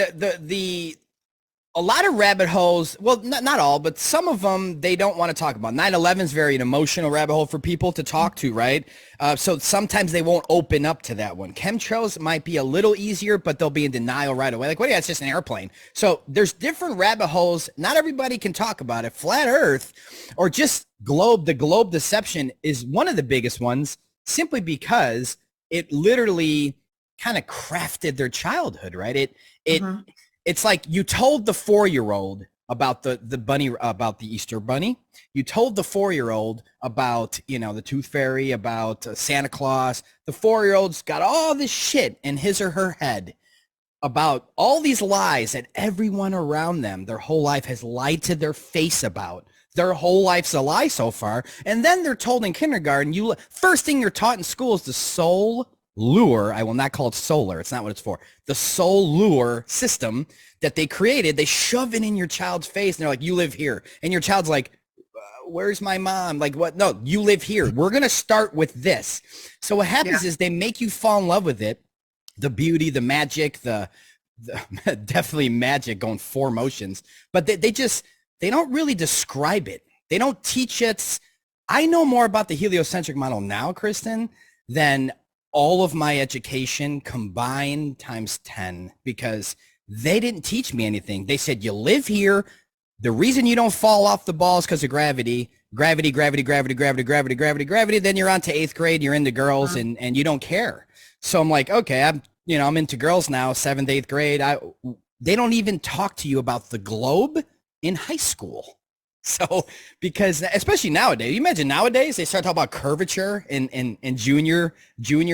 a lot of rabbit holes, well, not all, but some of them they don't want to talk about. 9/11 is very an emotional rabbit hole for people to talk to, right? So sometimes they won't open up to that one. Chemtrails might be a little easier, but they'll be in denial right away. Like, it's just an airplane. So there's different rabbit holes. Not everybody can talk about it. Flat Earth or just the globe deception is one of the biggest ones, simply because it literally kind of crafted their childhood, right? It's like you told the 4-year-old about the bunny, about the Easter bunny. You told the 4-year-old about, the tooth fairy, about Santa Claus. The 4-year-old's got all this shit in his or her head about all these lies that everyone around them, their whole life, has lied to their face about. Their whole life's a lie so far. And then they're told in kindergarten, first thing you're taught in school is the soul lure. I will not call it solar. It's not what it's for. The soul lure system that they created, they shove it in your child's face, and they're like, you live here. And your child's like, where's my mom? Like, what? No, you live here. We're going to start with this. So what happens is they make you fall in love with it. The beauty, the magic, the definitely magic, going 4 motions. But they don't really describe it. They don't teach it. I know more about the heliocentric model now, Kristen, than all of my education combined times 10, because they didn't teach me anything. They said, you live here. The reason you don't fall off the ball is because of gravity. Gravity. Then you're on to 8th grade. You're into girls and you don't care. So I'm like, okay, I'm into girls now, 7th, 8th grade. They don't even talk to you about the globe in high school. So, because especially nowadays, you imagine nowadays they start talking about curvature in junior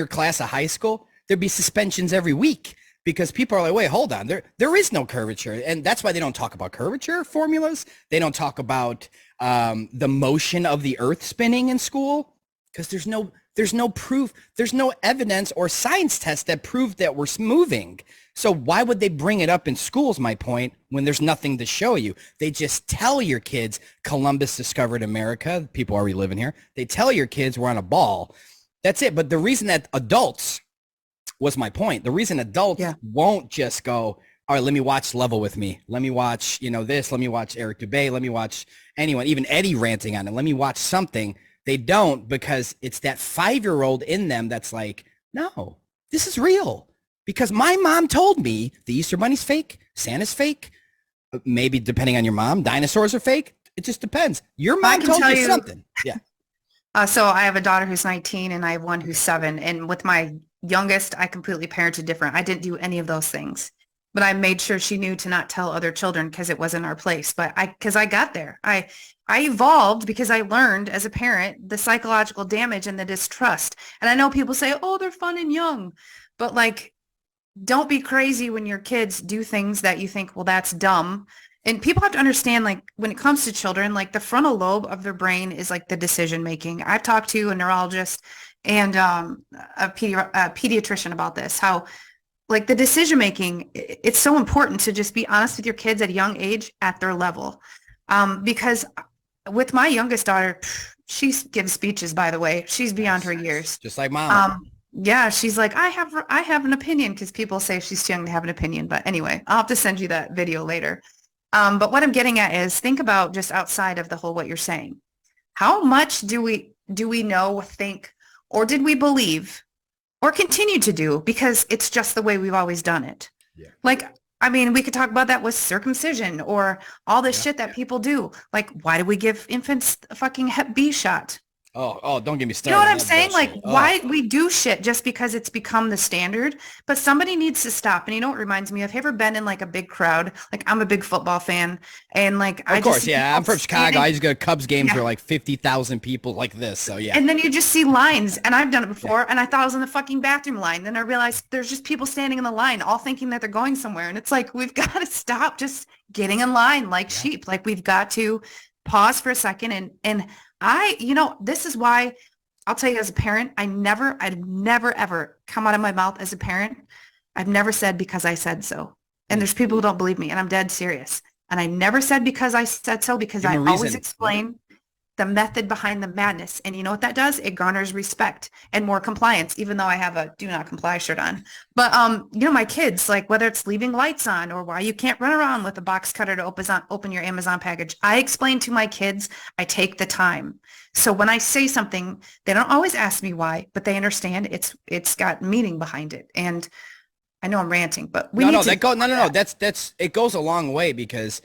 class of high school. There'd be suspensions every week because people are like, wait, hold on. There is no curvature. And that's why they don't talk about curvature formulas. They don't talk about the motion of the earth spinning in school because there's no proof. There's no evidence or science tests that prove that we're moving. So why would they bring it up in schools, my point, when there's nothing to show you? They just tell your kids Columbus discovered America. People already living here. They tell your kids we're on a ball. That's it. But the reason that adults was my point. The reason adults won't just go, all right, let me watch Level with Me. Let me watch, this. Let me watch Eric Dubay. Let me watch anyone, even Eddie ranting on it. Let me watch something. They don't, because it's that 5-year-old in them that's like, no, this is real. Because my mom told me the Easter Bunny's fake, Santa's fake, maybe depending on your mom, dinosaurs are fake. It just depends. Your mom told you something. Yeah.
So I have a daughter who's 19 and I have one who's 7. And with my youngest, I completely parented different. I didn't do any of those things. But I made sure she knew to not tell other children because it wasn't our place. But because I got there. I evolved because I learned as a parent the psychological damage and the distrust. And I know people say, oh, they're fun and young. But like, don't be crazy when your kids do things that you think, well, that's dumb. And people have to understand, like, when it comes to children, like the frontal lobe of their brain is like the decision making. I've talked to a neurologist and a pediatrician about this, how like the decision making, it's so important to just be honest with your kids at a young age at their level. Because with my youngest daughter, she gives speeches, by the way. She's beyond her years.
Just like mom.
Yeah, she's like, I have an opinion, because people say she's too young to have an opinion. But anyway, I'll have to send you that video later. But what I'm getting at is think about just outside of the whole what you're saying. How much do we know, think, or did we believe or continue to do because it's just the way we've always done it?
Yeah.
Like, I mean, we could talk about that with circumcision or all this shit that people do. Like, why do we give infants a fucking Hep B shot?
Oh, don't get me started.
You know what I'm saying? Like, why we do shit just because it's become the standard, but somebody needs to stop. And you know what reminds me of? Have you ever been in like a big crowd? Like, I'm a big football fan, and like,
of course, I'm from Chicago. I just go to Cubs games where like 50,000 people like this. So yeah.
And then you just see lines, and I've done it before, and I thought I was in the fucking bathroom line. Then I realized there's just people standing in the line, all thinking that they're going somewhere, and it's like, we've got to stop just getting in line like sheep. Like, we've got to pause for a second and this is why I'll tell you, as a parent, I'd never ever come out of my mouth as a parent. I've never said because I said so. And there's people who don't believe me, and I'm dead serious. And I never said because I said so, because I always explain the method behind the madness. And you know what that does? It garners respect and more compliance, even though I have a do not comply shirt on. But, my kids, like whether it's leaving lights on or why you can't run around with a box cutter to open your Amazon package, I explain to my kids, I take the time. So when I say something, they don't always ask me why, but they understand it's got meaning behind it. And I know I'm ranting, but
it goes a long way, because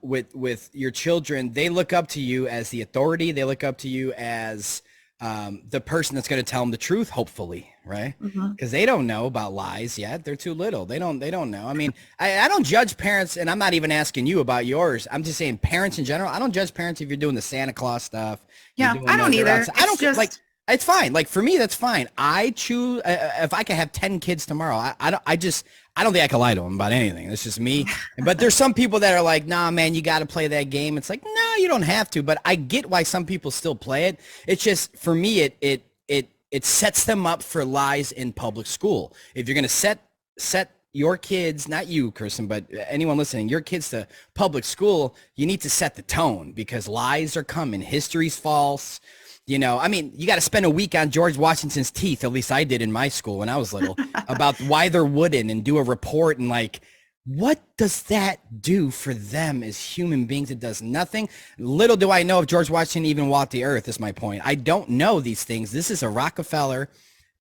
with your children, they look up to you as the authority. They look up to you as the person that's going to tell them the truth, hopefully, right? Because they don't know about lies yet. They're too little. They don't know. I mean, I don't judge parents, and I'm not even asking you about yours. I'm just saying parents in general. I don't judge parents if you're doing the Santa Claus stuff.
Yeah, I don't either.
I don't just like. It's fine. Like, for me, that's fine. I choose if I could have 10 kids tomorrow. I don't think I can lie to them about anything. It's just me. But there's some people that are like, nah, man, you got to play that game. It's like, no, you don't have to. But I get why some people still play it. It's just, for me, it sets them up for lies in public school. If you're going to set your kids, not you, Kristen, but anyone listening, your kids to public school, you need to set the tone, because lies are coming. History's false. You got to spend a week on George Washington's teeth. At least I did in my school when I was little, about why they're wooden, and do a report. And like, what does that do for them as human beings? It does nothing. Little do I know if George Washington even walked the earth, is my point. I don't know these things. This is a Rockefeller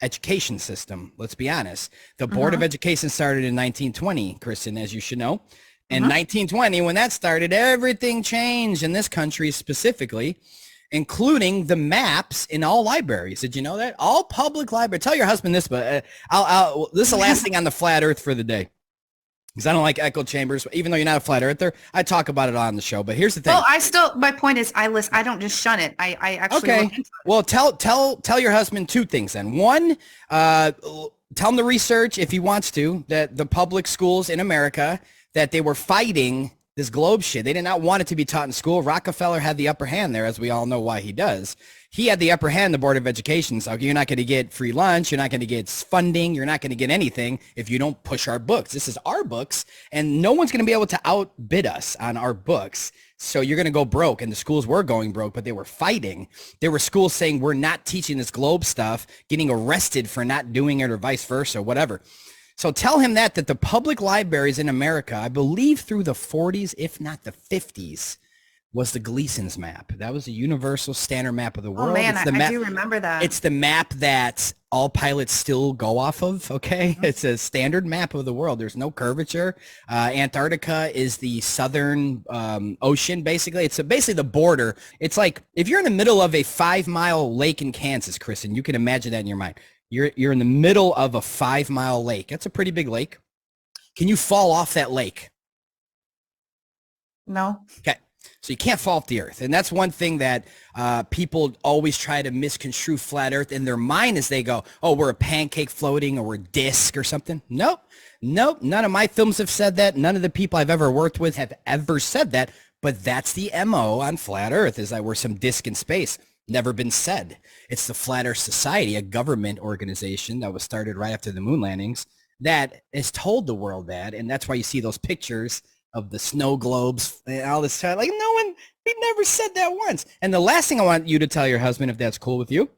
education system. Let's be honest. The Board of Education started in 1920, Kristen, as you should know. In 1920, when that started, everything changed in this country specifically. including the maps in all libraries. Did you know that? All public libraries. Tell your husband this, but this is the last thing on the flat earth for the day. Because I don't like echo chambers, even though you're not a flat earther. I talk about it on the show, but here's the thing.
Well, my point is I don't just shun it. I actually look into it.
Well, tell your husband two things then. One, tell him to research if he wants to, that the public schools in America, that they were fighting this globe shit. They did not want it to be taught in school. Rockefeller had the upper hand there, as we all know why he does. He had the upper hand, the Board of Education. So you're not going to get free lunch. You're not going to get funding. You're not going to get anything if you don't push our books. This is our books, and no one's going to be able to outbid us on our books. So you're going to go broke, and the schools were going broke, but they were fighting. There were schools saying, we're not teaching this globe stuff, getting arrested for not doing it or vice versa, whatever. So tell him that the public libraries in America, I believe through the 40s, if not the 50s, was the Gleason's map. That was the universal standard map of the world.
Oh man, I do remember that.
It's the map that all pilots still go off of, okay? Mm-hmm. It's a standard map of the world. There's no curvature. Antarctica is the southern ocean, basically. It's basically the border. It's like if you're in the middle of a 5-mile lake in Kansas, Kristen, you can imagine that in your mind. You're in the middle of a 5-mile lake. That's a pretty big lake. Can you fall off that lake?
No.
Okay. So you can't fall off the earth. And that's one thing that people always try to misconstrue flat earth in their mind as they go, oh, we're a pancake floating or we're a disc or something. Nope. None of my films have said that. None of the people I've ever worked with have ever said that. But that's the MO on flat earth, is that we're some disc in space. Never been said. It's the Flat Earth Society, a government organization that was started right after the moon landings, that has told the world that. And that's why you see those pictures of the snow globes and all this stuff. Like, we never said that once. And the last thing I want you to tell your husband, if that's cool with you,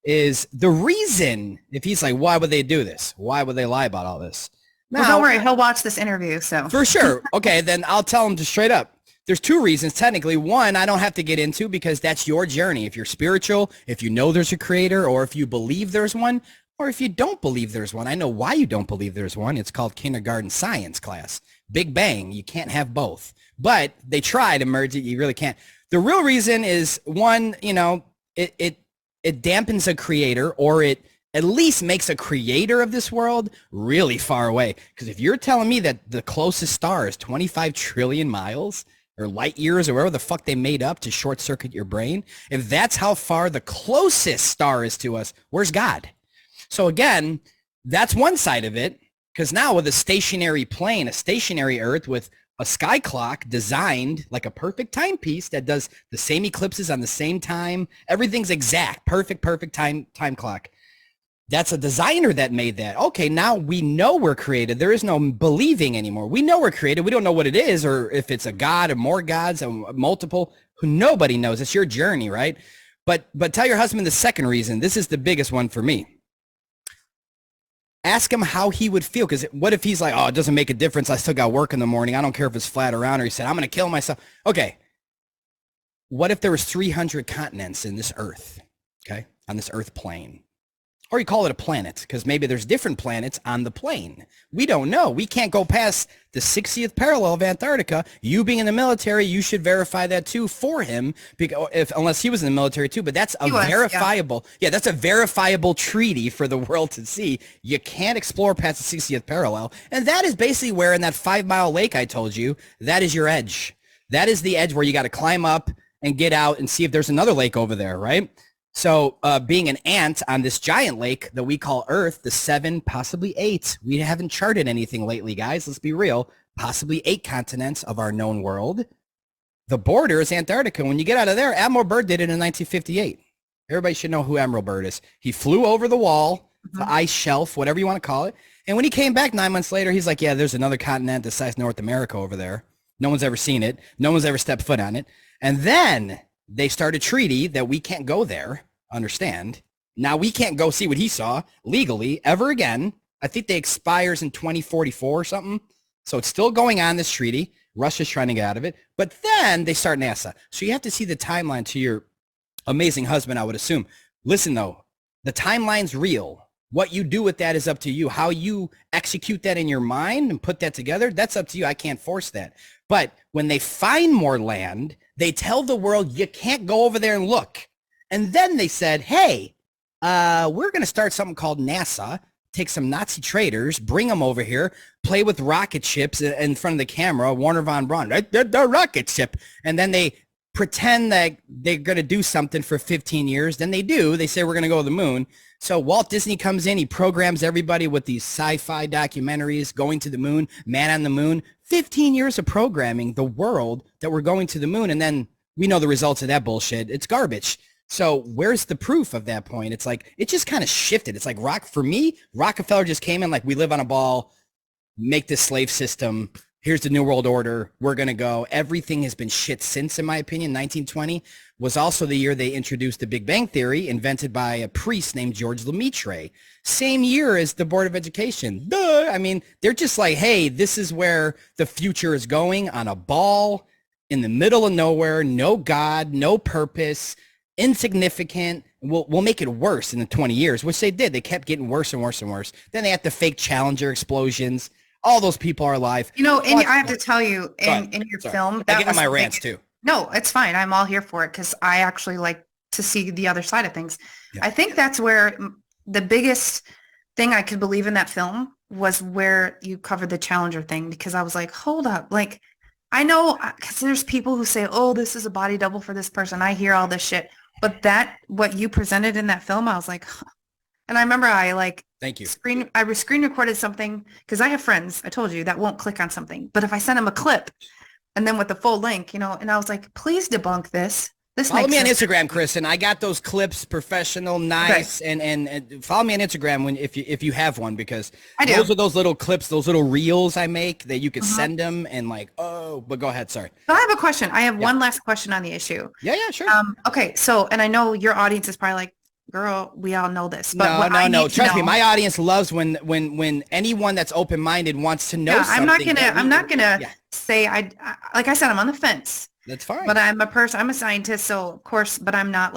is the reason, if he's like, why would they do this? Why would they lie about all this?
Now, well, don't worry. He'll watch this interview. So
for sure. Okay. Then I'll tell him just straight up. There's two reasons, technically. One, I don't have to get into because that's your journey. If you're spiritual, if you know there's a creator, or if you believe there's one, or if you don't believe there's one. I know why you don't believe there's one. It's called kindergarten science class. Big Bang. You can't have both. But they try to merge it. You really can't. The real reason is, one, it dampens a creator, or it at least makes a creator of this world really far away. Because if you're telling me that the closest star is 25 trillion miles, or light years, or whatever the fuck they made up to short circuit your brain, if that's how far the closest star is to us, where's God? So again, that's one side of it, because now with a stationary plane, a stationary Earth with a sky clock designed like a perfect timepiece that does the same eclipses on the same time, everything's exact, perfect time clock. That's a designer that made that. Okay, now we know we're created. There is no believing anymore. We know we're created. We don't know what it is, or if it's a god or more gods or multiple. Nobody knows. It's your journey, right? But tell your husband the second reason. This is the biggest one for me. Ask him how he would feel, because what if he's like, oh, it doesn't make a difference. I still got work in the morning. I don't care if it's flat or round. Or he said, I'm going to kill myself. Okay. What if there was 300 continents in this Earth, okay, on this Earth plane? Or you call it a planet, because maybe there's different planets on the plane. We don't know. We can't go past the 60th parallel of Antarctica. You being in the military, you should verify that too for him, unless he was in the military too. But that's verifiable. Yeah, that's a verifiable treaty for the world to see. You can't explore past the 60th parallel. And that is basically where, in that 5-mile lake I told you, that is your edge. That is the edge where you got to climb up and get out and see if there's another lake over there, right? So being an ant on this giant lake that we call Earth, the 7, possibly 8, we haven't charted anything lately, guys. Let's be real. Possibly 8 continents of our known world. The border is Antarctica. When you get out of there, Admiral Byrd did it in 1958. Everybody should know who Admiral Byrd is. He flew over the wall, the ice shelf, whatever you want to call it. And when he came back 9 months later, he's like, yeah, there's another continent the size of North America over there. No one's ever seen it. No one's ever stepped foot on it. And then they start a treaty that we can't go there, understand. Now we can't go see what he saw legally ever again. I think they expires in 2044 or something. So it's still going on, this treaty. Russia's trying to get out of it. But then they start NASA. So you have to see the timeline to your amazing husband, I would assume. Listen, though, the timeline's real. What you do with that is up to you. How you execute that in your mind and put that together, that's up to you. I can't force that. But when they find more land, they tell the world, you can't go over there and look. And then they said, hey, we're going to start something called NASA, take some Nazi traitors, bring them over here, play with rocket ships in front of the camera, Warner von Braun, the rocket ship. And then they pretend that they're going to do something for 15 years. Then they do. They say, we're going to go to the moon. So Walt Disney comes in, he programs everybody with these sci-fi documentaries, going to the moon, Man on the Moon, 15 years of programming the world that we're going to the moon. And then we know the results of that bullshit. It's garbage. So where's the proof of that point? It's like, it just kind of shifted. It's like for me, Rockefeller just came in like, we live on a ball, make this slave system. Here's the New World Order. We're going to go. Everything has been shit since, in my opinion. 1920 was also the year they introduced the Big Bang Theory, invented by a priest named George Lemaitre. Same year as the Board of Education. Duh. I mean, they're just like, hey, this is where the future is going, on a ball in the middle of nowhere, no God, no purpose, insignificant. We'll make it worse in the 20 years, which they did. They kept getting worse and worse and worse. Then they had the fake Challenger explosions. All those people are alive.
You know, and I have to tell you, in your film,
that I get on my rants too.
No, it's fine. I'm all here for it because I actually like to see the other side of things. Yeah. I think that's where the biggest thing I could believe in that film was where you covered the Challenger thing, because I was like, hold up. Like, I know, because there's people who say, oh, this is a body double for this person. I hear all this shit. But what you presented in that film, I was like, huh. And I remember
thank you.
Screen recorded something because I have friends, I told you, that won't click on something. But if I send them a clip and then with the full link, and I was like, please debunk this.
Follow me on Instagram, Kristen. I got those clips, professional, nice, okay. and follow me on Instagram if you have one, because those are those little clips, those little reels I make that you could send them and like, oh, but go ahead, sorry.
So I have a question. I have one last question on the issue.
Yeah, sure.
Okay, so, and I know your audience is probably like, girl, we all know this. But
no. Trust me, my audience loves when anyone that's open-minded wants to know something.
I'm not gonna say like I said, I'm on the fence.
That's fine.
But I'm a scientist, so of course, but I'm not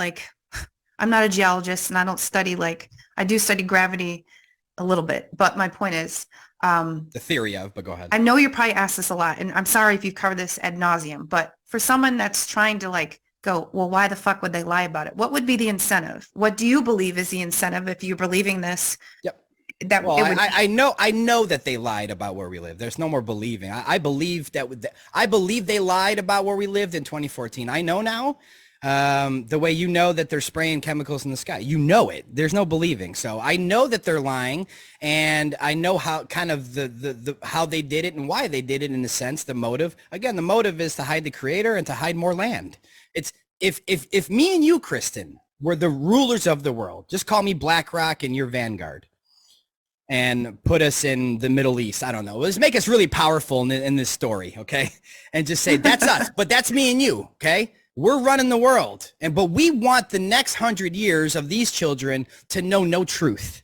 a geologist, and I don't study I do study gravity a little bit. But my point is,
the theory of, but go ahead.
I know you're probably asked this a lot, and I'm sorry if you cover this ad nauseum, but for someone that's trying to go, well, why the fuck would they lie about it? What would be the incentive? What do you believe is the incentive if you're believing this?
Yep. I know that they lied about where we live. There's no more believing. I believe I believe they lied about where we lived in 2014. I know now, the way you know that they're spraying chemicals in the sky. You know it. There's no believing. So I know that they're lying, and I know how kind of the how they did it and why they did it, in the sense, the motive. Again, the motive is to hide the creator and to hide more land. It's if me and you, Kristen, were the rulers of the world, just call me BlackRock and you're Vanguard, and put us in the Middle East. I don't know. Let's make us really powerful in this story, okay? And just say, that's us, but that's me and you, okay? We're running the world. But we want the next 100 years of these children to know no truth.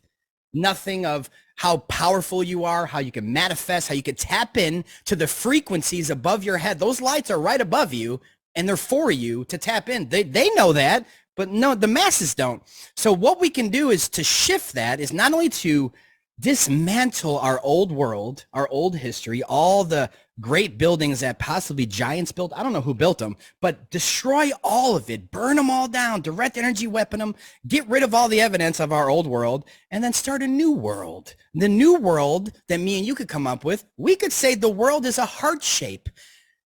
Nothing of how powerful you are, how you can manifest, how you can tap in to the frequencies above your head. Those lights are right above you, and they're for you to tap in. They know that, but no, the masses don't. So what we can do is to shift that, is not only to dismantle our old world, our old history, all the great buildings that possibly giants built. I don't know who built them, but destroy all of it, burn them all down, direct energy weapon them, get rid of all the evidence of our old world, and then start a new world. The new world that me and you could come up with, we could say the world is a heart shape.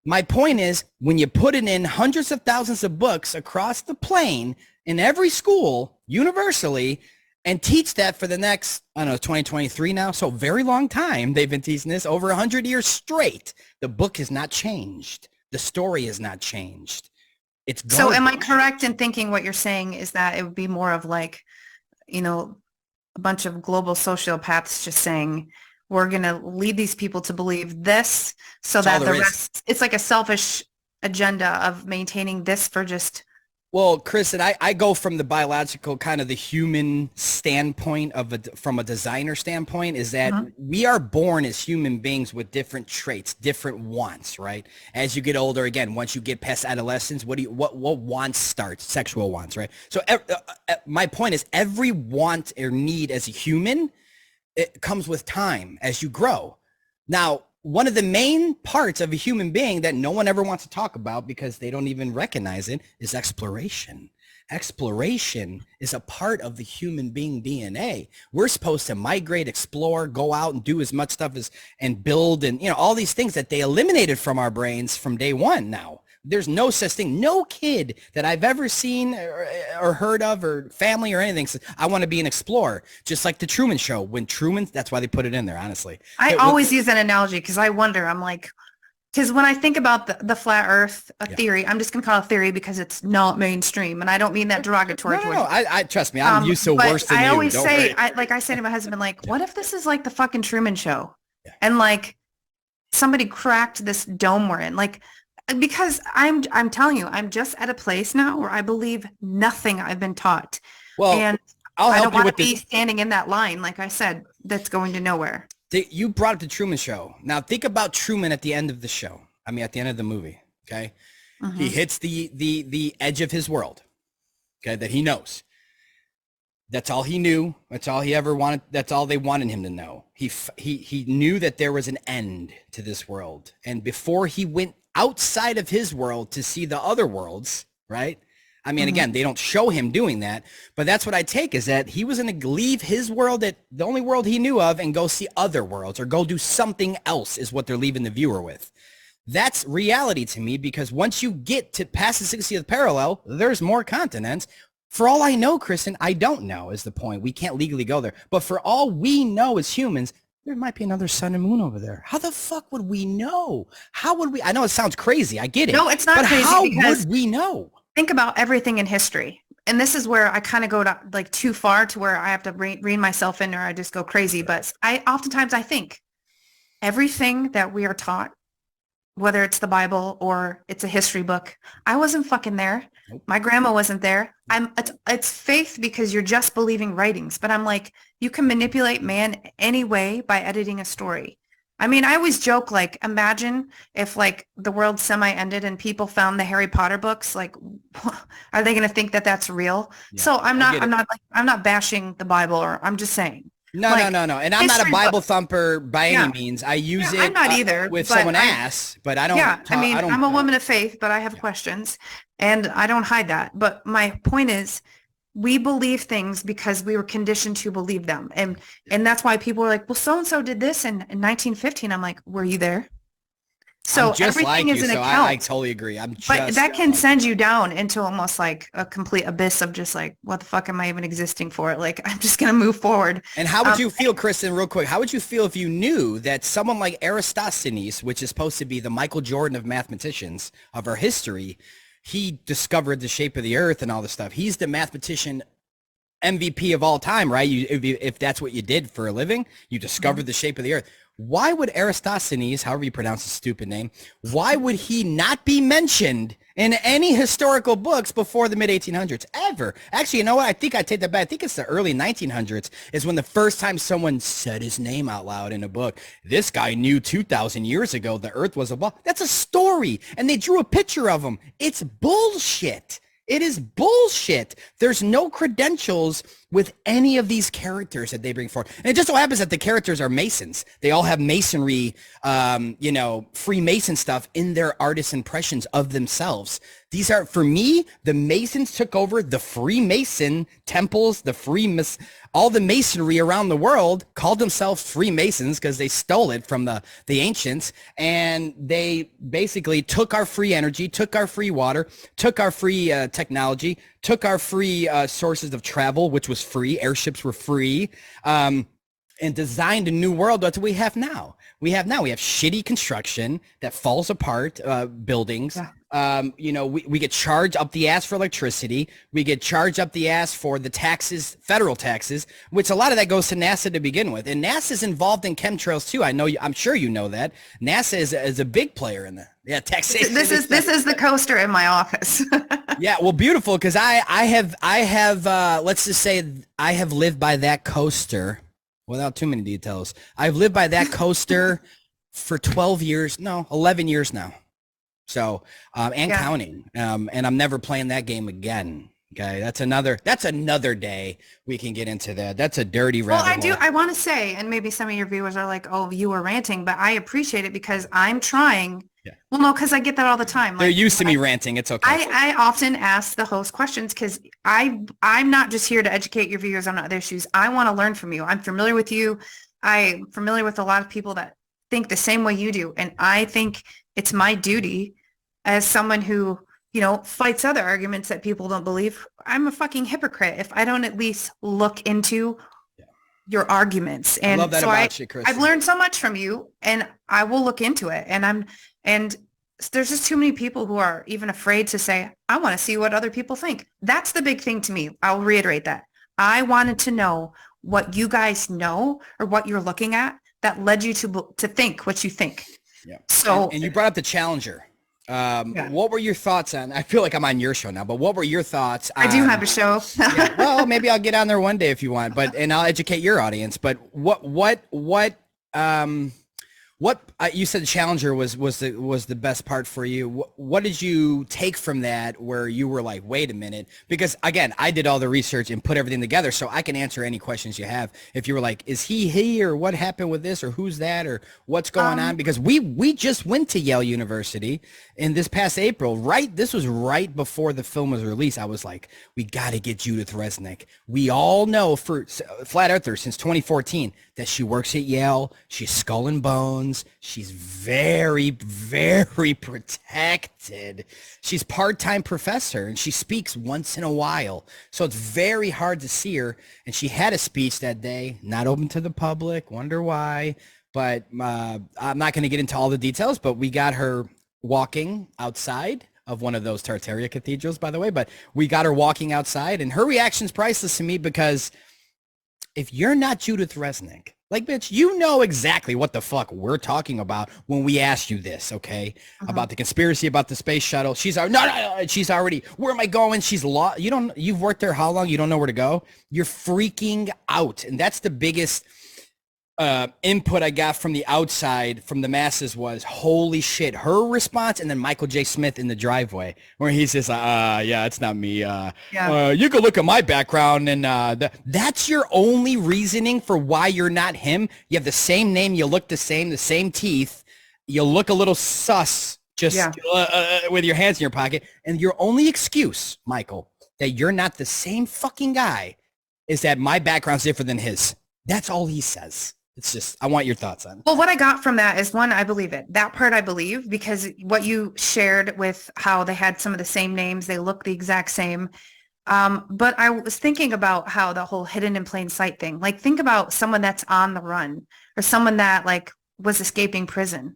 My point is, when you put it in hundreds of thousands of books across the plane in every school universally, and teach that for the next, 2023 now, so very long time they've been teaching this, over 100 years straight. The book has not changed. The story has not changed. It's garbage.
So am I correct in thinking what you're saying is that it would be more of a bunch of global sociopaths just saying, we're going to lead these people to believe this so that the rest, it's like a selfish agenda of maintaining this for just...
Well, Kristen, I go from the biological, kind of the human standpoint from a designer standpoint, is that we are born as human beings with different traits, different wants, right? As you get older, again, once you get past adolescence, what wants start? Sexual wants, right? So my point is, every want or need as a human, it comes with time as you grow. Now, one of the main parts of a human being that no one ever wants to talk about because they don't even recognize it is exploration. Exploration is a part of the human being DNA. We're supposed to migrate, explore, go out and do as much stuff as and build and all these things that they eliminated from our brains from day one now. There's no such thing. No kid that I've ever seen or heard of or family or anything says, I want to be an explorer. Just like the Truman Show. When Truman, that's why they put it in there, honestly.
I always use that analogy because I wonder, I'm like, because when I think about the flat earth theory, I'm just going to call it theory because it's not mainstream. And I don't mean that derogatory.
No. I trust me. I'm used to worse than you.
I always say, I say to my husband, like, what if this is like the fucking Truman Show? Yeah. And like somebody cracked this dome we're in, like, because I'm telling you, I'm just at a place now where I believe nothing I've been taught. Well, and I don't want to be standing in that line, like I said, that's going to nowhere.
You brought up the Truman Show. Now think about Truman at the end of the show. I mean, at the end of the movie. Okay, he hits the edge of his world. Okay, that he knows. That's all he knew. That's all he ever wanted. That's all they wanted him to know. He knew that there was an end to this world, and before he went outside of his world to see the other worlds, right? I mean, again, they don't show him doing that, but that's what I take is that he was going to leave his world, at the only world he knew of, and go see other worlds or go do something else is what they're leaving the viewer with. That's reality to me, because once you get to past the 60th parallel, there's more continents. For all I know, Kristen, I don't know is the point. We can't legally go there. But for all we know as humans, there might be another sun and moon over there. How the fuck would we know? How would we? I know it sounds crazy. I get it.
No, it's not crazy.
How would we know?
Think about everything in history. And this is where I kind of go to like too far to where I have to rein myself in or I just go crazy. But oftentimes I think everything that we are taught, whether it's the Bible or it's a history book, I wasn't fucking there. Nope. My grandma wasn't there. It's faith because you're just believing writings. But I'm like, you can manipulate man any way by editing a story. I mean, I always joke, like, imagine if like the world semi-ended and people found the Harry Potter books, like, are they going to think that that's real? Yeah, so I'm not bashing the Bible, or I'm just saying.
No. And I'm not a Bible thumper by any means. I use it
I'm not either,
with someone asks, but I don't.
Yeah, I'm a woman of faith, but I have questions and I don't hide that. But my point is, we believe things because we were conditioned to believe them. And that's why people are like, well, so-and-so did this in 1915. I'm like, were you there? So everything is an account.
I totally agree.
But that can send you down into almost like a complete abyss of just like, what the fuck am I even existing for? Like, I'm just going to move forward.
And how would you feel, Kristen, real quick, how would you feel if you knew that someone like Eratosthenes, which is supposed to be the Michael Jordan of mathematicians of our history, he discovered the shape of the earth and all this stuff. He's the mathematician MVP of all time, right? If that's what you did for a living, you discovered the shape of the earth. Why would Eratosthenes, however you pronounce his stupid name, why would he not be mentioned in any historical books before the mid-1800s ever? Actually, you know what? I think I take that back. I think it's the early 1900s is when the first time someone said his name out loud in a book. This guy knew 2,000 years ago the earth was a ball. That's a story. And they drew a picture of him. It's bullshit. It is bullshit. There's no credentials with any of these characters that they bring forward. And it just so happens that the characters are Masons. They all have Masonry, Freemason stuff in their artist impressions of themselves. These are, for me, the Masons took over the Freemason temples, all the Masonry around the world, called themselves Freemasons because they stole it from the ancients. And they basically took our free energy, took our free water, took our free technology, took our free sources of travel, which was free. Airships were free, and designed a new world that we have now. We have shitty construction that falls apart, buildings. Yeah. We get charged up the ass for electricity. We get charged up the ass for the taxes, federal taxes, which a lot of that goes to NASA to begin with. And NASA's involved in chemtrails too. I'm sure you know that. NASA is a big player in that. Yeah, taxation.
This is the coaster in my office.
Yeah, well, beautiful, because I have let's just say I have lived by that coaster without too many details. I've lived by that coaster for 11 years now. So, counting. And I'm never playing that game again. Okay, that's another day we can get into that. That's a dirty rabbit hole.
I want to say, and maybe some of your viewers are like, oh, you were ranting, but I appreciate it because I'm trying
Yeah.
Well, no, because I get that all the time.
They're
Like
used to me ranting. It's okay.
I often ask the host questions because I'm not just here to educate your viewers on other issues. I want to learn from you. I'm familiar with you. I'm familiar with a lot of people that think the same way you do. And I think it's my duty as someone who, you know, fights other arguments that people don't believe. I'm a fucking hypocrite if I don't at least look into your arguments.
I love
And
that
so
about you,
I've
Kristen.
learned so much from you and I will look into it. And there's just too many people who are even afraid to say, I want to see what other people think. That's the big thing to me. I'll reiterate that. I wanted to know what you guys know or what you're looking at that led you to think what you think.
Yeah.
So
And you brought up the Challenger.
yeah.
What were your thoughts on, I feel like I'm on your show now, but what were your thoughts on,
I do have a show.
yeah, well, maybe I'll get on there one day if you want, and I'll educate your audience, but you said the Challenger was the best part for you. What did you take from that where you were like, wait a minute? Because again, I did all the research and put everything together so I can answer any questions you have. If you were like, is he or what happened with this or who's that or what's going on? Because we just went to Yale University in this past April, right? This was right before the film was released. I was like, we got to get Judith Resnick. We all know for Flat Earther since 2014 that she works at Yale. She's Skull and Bones. She's very, very protected. She's part-time professor and she speaks once in a while. So it's very hard to see her. And she had a speech that day, not open to the public, wonder why. But I'm not going to get into all the details, but we got her walking outside of one of those Tartaria cathedrals, by the way. But we got her walking outside and her reaction's priceless to me because if you're not Judith Resnick, like, bitch, you know exactly what the fuck we're talking about when we asked you this, okay? About the conspiracy, about the space shuttle. She's no, she's already, where am I going? She's lost. You've worked there how long? You don't know where to go? You're freaking out. And that's the biggest input I got from the outside, from the masses was, holy shit, her response, and then Michael J. Smith in the driveway, where he says, yeah, it's not me. You can look at my background, and that's your only reasoning for why you're not him. You have the same name, you look the same teeth, you look a little sus, just with your hands in your pocket, and your only excuse, Michael, that you're not the same fucking guy is that my background's different than his. That's all he says. It's just, I want your thoughts on it.
Well, what I got from that is, one, I believe it. That part I believe, because what you shared with how they had some of the same names, they look the exact same. But I was thinking about how the whole hidden in plain sight thing, like think about someone that's on the run or someone that like was escaping prison.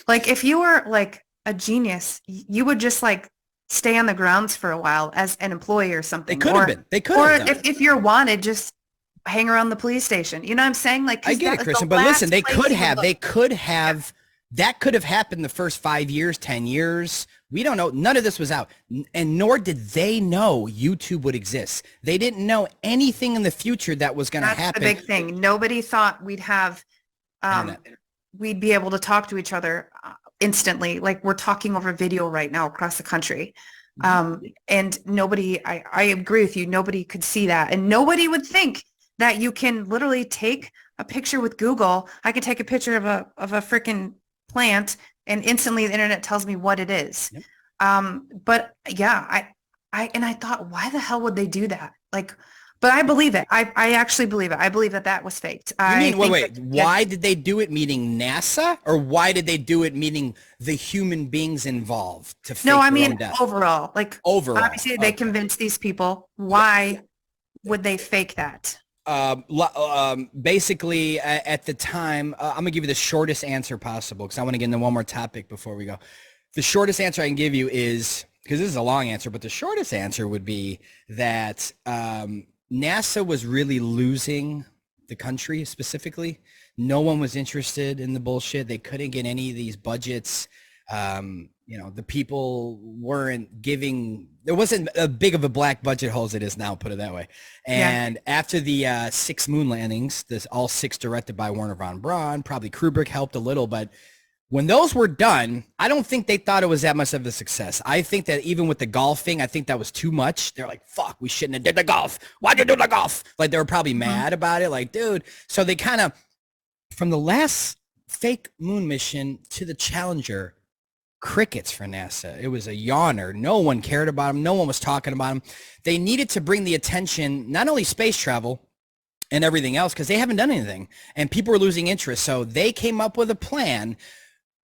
Like if you were like a genius, you would just like stay on the grounds for a while as an employee or something.
They could have been. They could have.
Or if you're wanted, just hang around the police station. You know what I'm saying? Like,
I get it, Kristen, but listen, they could have, that could have happened the first 5 years, 10 years. We don't know. None of this was out. And nor did they know YouTube would exist. They didn't know anything in the future that was going to happen.
That's the big thing. Nobody thought we'd have, we'd be able to talk to each other instantly. Like we're talking over video right now across the country. And nobody, I agree with you. Nobody could see that. And nobody would think that you can literally take a picture with Google. I could take a picture of a freaking plant and instantly the internet tells me what it is. Yep. But yeah, I thought, why the hell would they do that? Like, but I believe it. I actually believe it. I believe that was faked.
Wait. Why did they do it, meaning NASA? Or why did they do it, meaning the human beings involved to fake their own death?
Overall. Like,
overall.
Obviously, they convinced these people. Why would they fake that?
Basically at the time, I'm gonna give you the shortest answer possible because I want to get into one more topic before we go. The shortest answer I can give you is, because this is a long answer, but the shortest answer would be that NASA was really losing the country specifically. No one was interested in the bullshit. They couldn't get any of these budgets. The people weren't giving, there wasn't a big of a black budget hole as it is now, put it that way. And after the 6 moon landings, all 6 directed by Werner von Braun, probably Kubrick helped a little, but when those were done, I don't think they thought it was that much of a success. I think that even with the golfing, I think that was too much. They're like, fuck, we shouldn't have did the golf. Why'd you do the golf? Like they were probably mad about it. Like, dude. So they kind of, from the last fake moon mission to the Challenger, crickets for NASA. It was a yawner. No one cared about them. No one was talking about them. They needed to bring the attention, not only space travel and everything else, because they haven't done anything and people were losing interest. So they came up with a plan.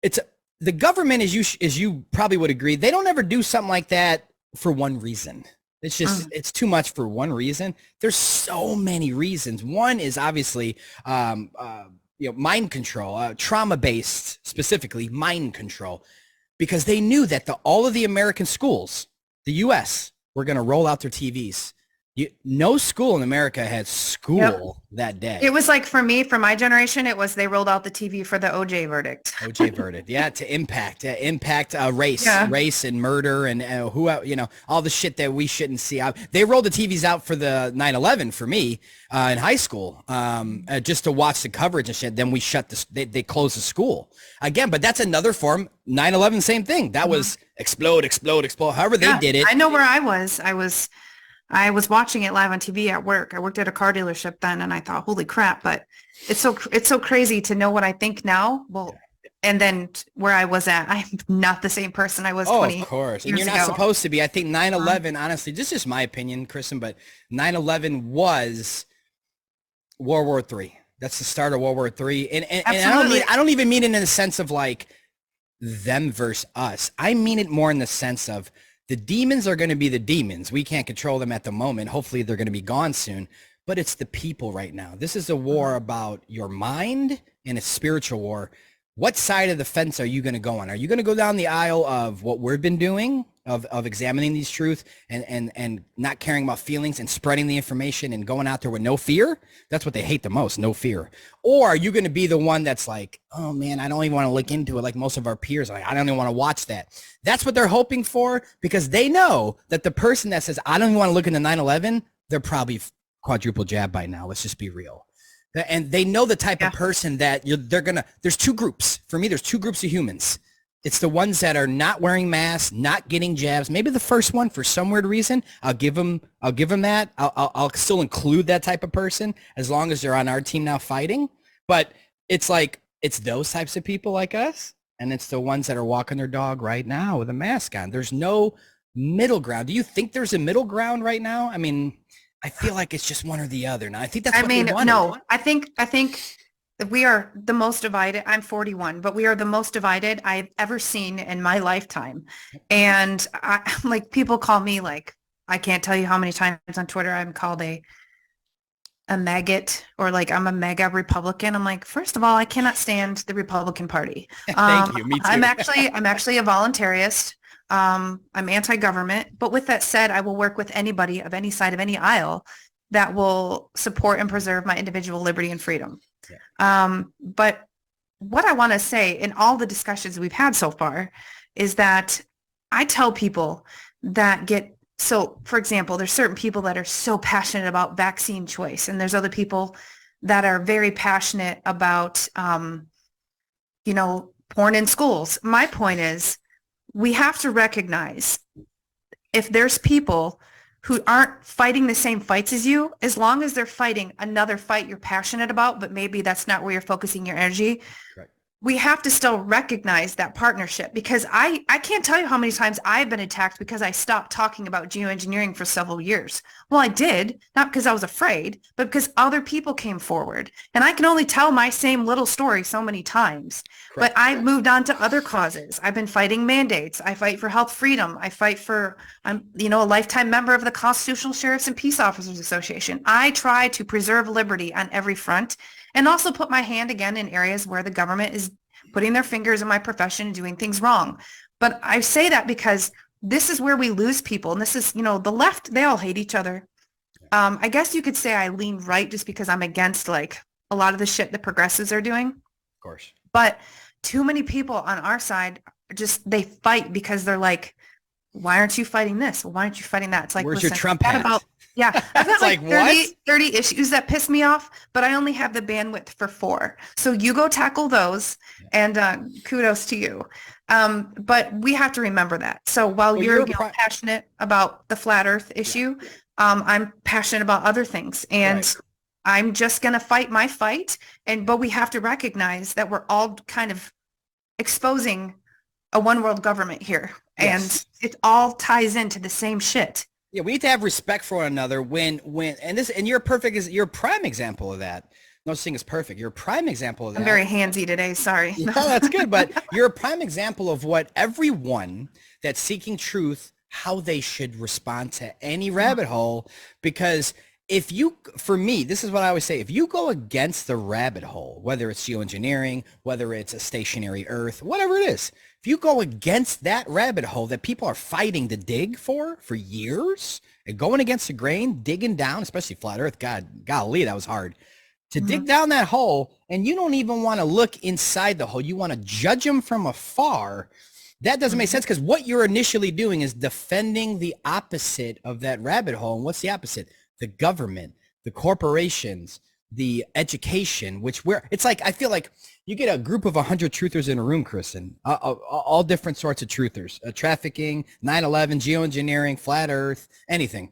It's the government, as you probably would agree, they don't ever do something like that for one reason. It's just, it's too much for one reason. There's so many reasons. One is obviously, mind control, trauma-based, specifically mind control, because they knew that all of the American schools, the U.S., were going to roll out their TVs. No school in America had school that day.
It was like, for me, for my generation, it was they rolled out the TV for the OJ verdict.
OJ verdict, yeah, to impact race and murder and all the shit that we shouldn't see. They rolled the TVs out for the 9/11 for me in high school, just to watch the coverage and shit. Then we they closed the school again. But that's another form. 9/11, same thing. That was explode. However they did it.
I know where I was watching it live on TV at work. I worked at a car dealership then, and I thought, holy crap, but it's so crazy to know what I think now. Well, and then where I was at, I'm not the same person I was 20
of course.
years
And you're not supposed to be. I think 9/11, honestly, this is my opinion, Kristen, but 9/11 was World War III. That's the start of World War III. And I don't even mean it in the sense of like them versus us. I mean it more in the sense of the demons are going to be the demons. We can't control them at the moment. Hopefully they're going to be gone soon, but it's the people right now. This is a war about your mind and a spiritual war. What side of the fence are you going to go on? Are you going to go down the aisle of what we've been doing, of examining these truths and not caring about feelings and spreading the information and going out there with no fear? That's what they hate the most, no fear. Or are you going to be the one that's like, oh man, I don't even want to look into it, like most of our peers. Like, I don't even want to watch that. That's what they're hoping for, because they know that the person that says, I don't even want to look into 9/11, they're probably quadruple jab by now. Let's just be real. And they know the type of person that there's two groups. For me, there's two groups of humans. It's the ones that are not wearing masks, not getting jabs. Maybe the first one, for some weird reason, I'll give them that. I'll still include that type of person as long as they're on our team now fighting. But it's like, it's those types of people like us. And it's the ones that are walking their dog right now with a mask on. There's no middle ground. Do you think there's a middle ground right now? I mean, I feel like it's just one or the other. Now, I think that's what they want.
No, I think that we are the most divided. I'm 41, but we are the most divided I've ever seen in my lifetime. And like, people call me, like, I can't tell you how many times on Twitter I'm called a maggot, or like I'm a mega Republican. I'm like, first of all, I cannot stand the Republican Party.
Thank you. Me too.
I'm actually a voluntarist. I'm anti-government, but with that said, I will work with anybody of any side of any aisle that will support and preserve my individual liberty and freedom. Yeah. But what I want to say in all the discussions we've had so far is that I tell people that for example, there's certain people that are so passionate about vaccine choice, and there's other people that are very passionate about, porn in schools. My point is, we have to recognize if there's people who aren't fighting the same fights as you, as long as they're fighting another fight you're passionate about, but maybe that's not where you're focusing your energy. Right. We have to still recognize that partnership, because I can't tell you how many times I've been attacked because I stopped talking about geoengineering for several years. Well, I did, not because I was afraid, but because other people came forward. And I can only tell my same little story so many times. Correct. But I've moved on to other causes. I've been fighting mandates. I fight for health freedom. I fight for, I'm a lifetime member of the Constitutional Sheriffs and Peace Officers Association. I try to preserve liberty on every front, and also put my hand again in areas where the government is putting their fingers in my profession and doing things wrong. But I say that because this is where we lose people. And this is, the left, they all hate each other. I guess you could say I lean right just because I'm against like a lot of the shit the progressives are doing. Of
course.
But too many people on our side they fight because they're like, why aren't you fighting this? Well, why aren't you fighting that? It's like,
where's your Trump hat?
Yeah, I've got like 30
what?
issues that piss me off, but I only have the bandwidth for 4. So you go tackle those, and kudos to you. But we have to remember that. So while you're passionate about the flat earth issue, I'm passionate about other things. And right. I'm just going to fight my fight. But we have to recognize that we're all kind of exposing a one world government here.
Yes.
And it all ties into the same shit.
Yeah, we need to have respect for one another and you're a prime example of that. No such thing as perfect. You're a prime example of that.
I'm very handsy today. Sorry.
Yeah, that's good. But you're a prime example of what everyone that's seeking truth, how they should respond to any rabbit hole. Because for me, this is what I always say, if you go against the rabbit hole, whether it's geoengineering, whether it's a stationary earth, whatever it is, if you go against that rabbit hole that people are fighting to dig for years and going against the grain, digging down, especially flat earth, golly, that was hard. To dig down that hole, and you don't even want to look inside the hole. You want to judge them from afar. That doesn't make sense, because what you're initially doing is defending the opposite of that rabbit hole. And what's the opposite? The government, the corporations, the education, it's like, I feel like you get a group of 100 truthers in a room, Kristen, all different sorts of truthers, trafficking, 9/11, geoengineering, flat earth, anything.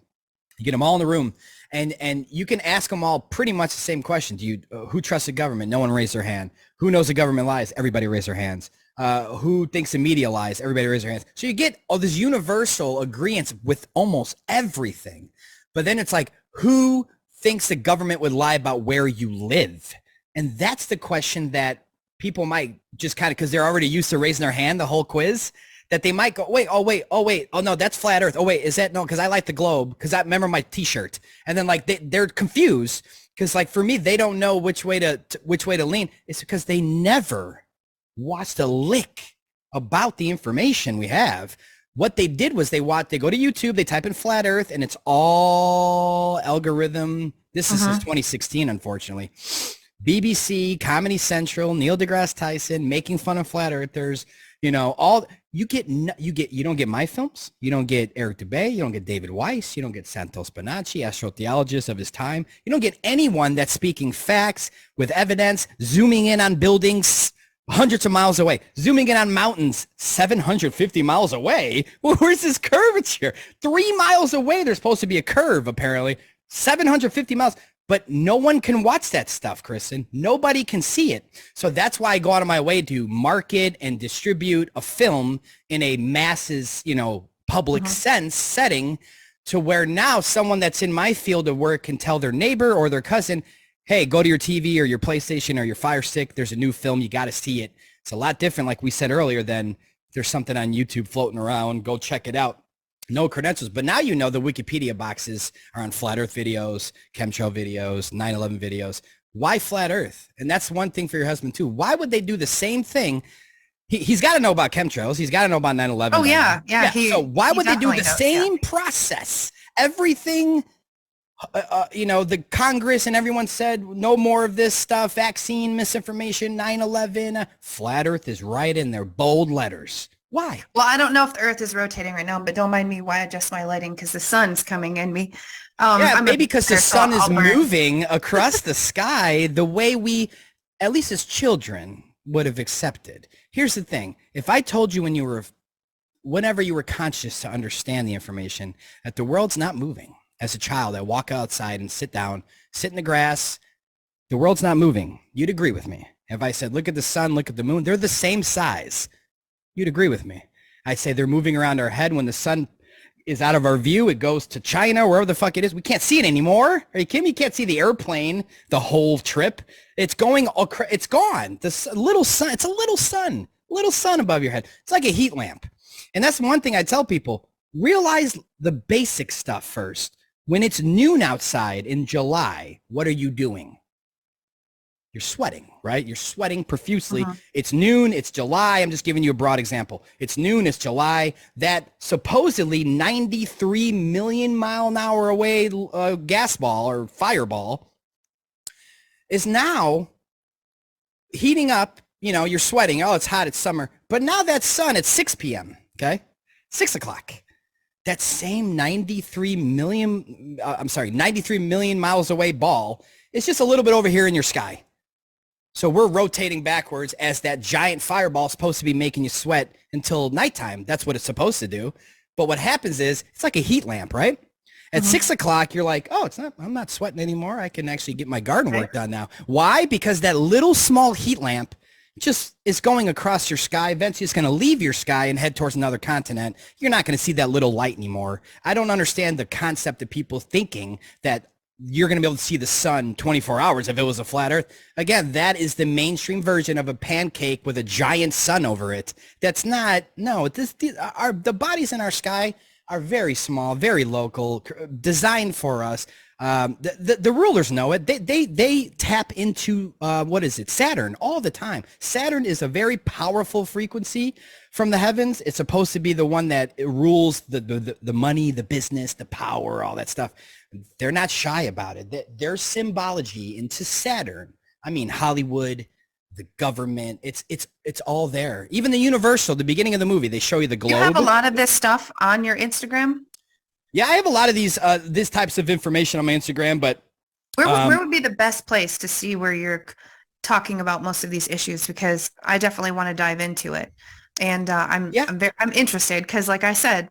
You get them all in the room, and you can ask them all pretty much the same question. Who trusts the government? No one raised their hand. Who knows the government lies? Everybody raised their hands. Who thinks the media lies? Everybody raised their hands. So you get all this universal agreement with almost everything. But then it's like, who thinks the government would lie about where you live? And that's the question that people might just kind of, because they're already used to raising their hand the whole quiz, that they might go, oh no, that's flat earth. Oh wait, is that, no, because I like the globe, because I remember my t-shirt. And then like they're confused, because like for me, they don't know which way to lean. It's because they never watched a lick about the information we have. What they did was they go to YouTube, they type in flat earth, and it's all algorithm. This is since 2016, unfortunately. BBC, Comedy Central, Neil deGrasse Tyson, making fun of flat earthers, you don't get my films. You don't get Eric Dubay. You don't get David Weiss. You don't get Santos Bonacci, astrotheologist of his time. You don't get anyone that's speaking facts with evidence, zooming in on buildings hundreds of miles away, zooming in on mountains 750 miles away. Well, where's this curvature? 3 miles away, there's supposed to be a curve, apparently. 750 miles. But no one can watch that stuff, Kristen. Nobody can see it. So that's why I go out of my way to market and distribute a film in a masses, public sense setting, to where now someone that's in my field of work can tell their neighbor or their cousin, hey, go to your TV or your PlayStation or your Fire Stick. There's a new film. You got to see it. It's a lot different, like we said earlier, than there's something on YouTube floating around. Go check it out. No credentials. But now the Wikipedia boxes are on flat earth videos, chemtrail videos, 9/11 videos. Why flat earth? And that's one thing for your husband too. Why would they do the same thing? He's got to know about chemtrails. He's got to know about 9/11.
Oh, yeah.
So why would they do the same process? Everything, the Congress and everyone said no more of this stuff, vaccine, misinformation, 9/11. Flat earth is right in their bold letters. Why?
Well, I don't know if the earth is rotating right now, but don't mind me while I adjust my lighting, because the sun's coming in me.
Maybe because the sun is moving across the sky the way we, at least as children, would have accepted. Here's the thing. If I told you whenever you were conscious to understand the information, that the world's not moving, as a child, I walk outside and sit down, sit in the grass, the world's not moving, you'd agree with me. If I said, look at the sun, look at the moon, they're the same size, you'd agree with me. I'd say they're moving around our head. When the sun is out of our view, it goes to China, wherever the fuck it is. We can't see it anymore. Are you kidding me? You can't see the airplane the whole trip. It's gone. The little sun, it's a little sun above your head. It's like a heat lamp. And that's one thing I tell people. Realize the basic stuff first. When it's noon outside in July, what are you doing? You're sweating, right? You're sweating profusely. It's noon. It's July. I'm just giving you a broad example. It's noon. It's July. That supposedly 93 million mile an hour away gas ball or fireball is now heating up. You're sweating. Oh, it's hot. It's summer. But now that sun at 6 p.m., okay? 6 o'clock. That same 93 million miles away ball is just a little bit over here in your sky. So we're rotating backwards as that giant fireball is supposed to be making you sweat until nighttime. That's what it's supposed to do. But what happens is it's like a heat lamp, right? At 6 o'clock, you're like, oh, I'm not sweating anymore. I can actually get my garden work done now. Why? Because that little small heat lamp just is going across your sky. Eventually it's going to leave your sky and head towards another continent. You're not going to see that little light anymore. I don't understand the concept of people thinking that you're going to be able to see the sun 24 hours if it was a flat earth. Again, that is the mainstream version of a pancake with a giant sun over it. That's not, no, the bodies in our sky are very small, very local, designed for us. The rulers know it. They tap into, what is it? Saturn all the time. Saturn is a very powerful frequency from the heavens. It's supposed to be the one that rules the money, the business, the power, all that stuff. They're not shy about it. Their symbology into Saturn. I mean, Hollywood, the government, it's all there. Even the Universal, the beginning of the movie, they show you the globe.
You have a lot of this stuff on your Instagram?
Yeah, I have a lot of these types of information on my Instagram, but
where would be the best place to see where you're talking about most of these issues? Because I definitely want to dive into it, and I'm interested because, like I said,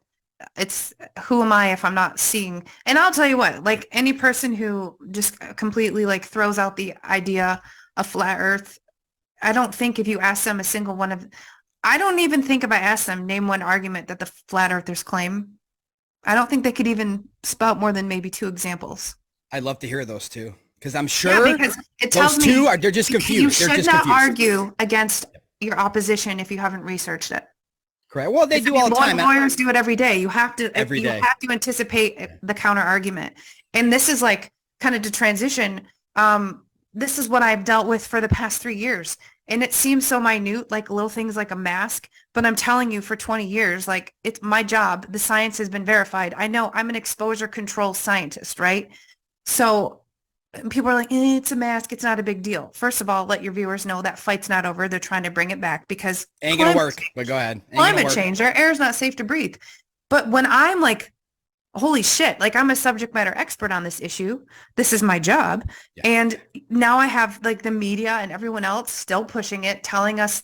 it's who am I if I'm not seeing? And I'll tell you what, like any person who just completely like throws out the idea of flat Earth, I don't think if you ask them a single one of, I don't even think if I ask them name one argument that the flat earthers claim. I don't think they could even spout more than maybe 2 examples.
I'd love to hear those too, because I'm sure
because it tells
those two they're just confused.
You should
just
not
confused.
argue against your opposition if you haven't researched it.
Correct. Well, they do all the time.
Lawyers do it every day. You have to
every day.
You have to anticipate the counter argument. And this is like kind of to transition. This is what I've dealt with for the past 3 years. And it seems so minute, like little things like a mask. But I'm telling you, for 20 years, like it's my job. The science has been verified. I know I'm an exposure control scientist, right? So people are like, it's a mask. It's not a big deal. First of all, let your viewers know that fight's not over. They're trying to bring it back because
ain't gonna work. But go ahead.
Climate change. Our air is not safe to breathe. But when I'm like, holy shit, like I'm a subject matter expert on this issue. This is my job. Yeah. And now I have like the media and everyone else still pushing it, telling us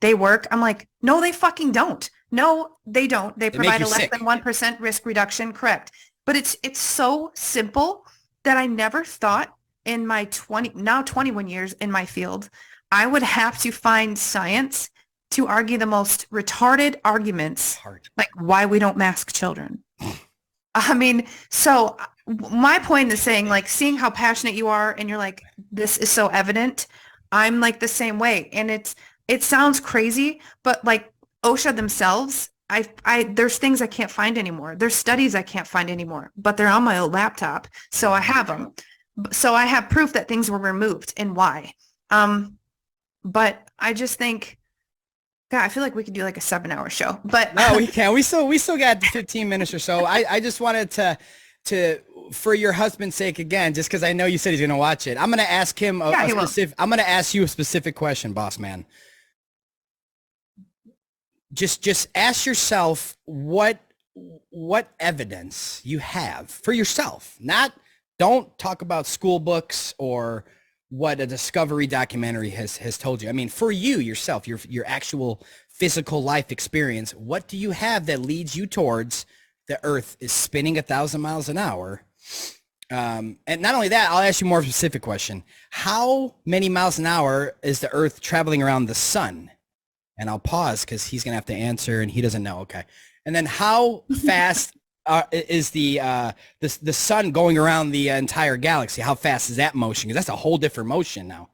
they work. I'm like, no, they fucking don't. No, they don't. They provide a less than 1% risk reduction. Correct. But it's so simple that I never thought in my 21 years in my field, I would have to find science to argue the most retarded arguments, like why we don't mask children. I mean, so my point is saying, like, seeing how passionate you are and you're like, this is so evident. I'm like the same way. And it sounds crazy, but like OSHA themselves, there's things I can't find anymore. There's studies I can't find anymore, but they're on my old laptop. So I have them. So I have proof that things were removed and why. But I just think, God, I feel like we could do like a 7-hour show, but
no, we can. We still got 15 minutes or so. I just wanted to, for your husband's sake, again, just because I know you said he's going to watch it. I'm going to ask him I'm going to ask you a specific question, boss man. Just ask yourself what evidence you have for yourself. Don't talk about school books or what a Discovery documentary has told you. I mean, for you yourself, your actual physical life experience, what do you have that leads you towards the Earth is spinning 1,000 miles an hour? And not only that, I'll ask you a more specific question. How many miles an hour is the Earth traveling around the sun? And I'll pause because he's going to have to answer and he doesn't know. Okay. And then how fast is the sun going around the entire galaxy? How fast is that motion? Because that's a whole different motion now.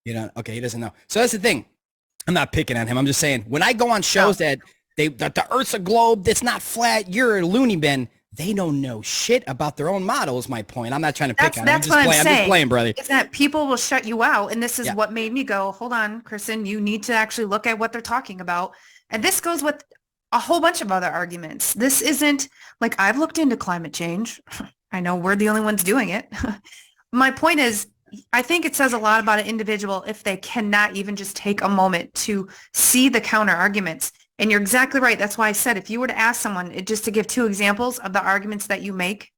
You know, okay, he doesn't know. So that's the thing. I'm not picking on him. I'm just saying when I go on shows that the Earth's a globe that's not flat, you're a loony bin. They don't know shit about their own model is my point. I'm not trying to pick on him. I'm just playing, brother.
Is that people will shut you out. And this is what made me go, hold on, Kristen, you need to actually look at what they're talking about. And this goes with a whole bunch of other arguments. This isn't like I've looked into climate change. I know we're the only ones doing it. My point is, I think it says a lot about an individual if they cannot even just take a moment to see the counter arguments. And you're exactly right. That's why I said if you were to ask someone, just to give 2 examples of the arguments that you make,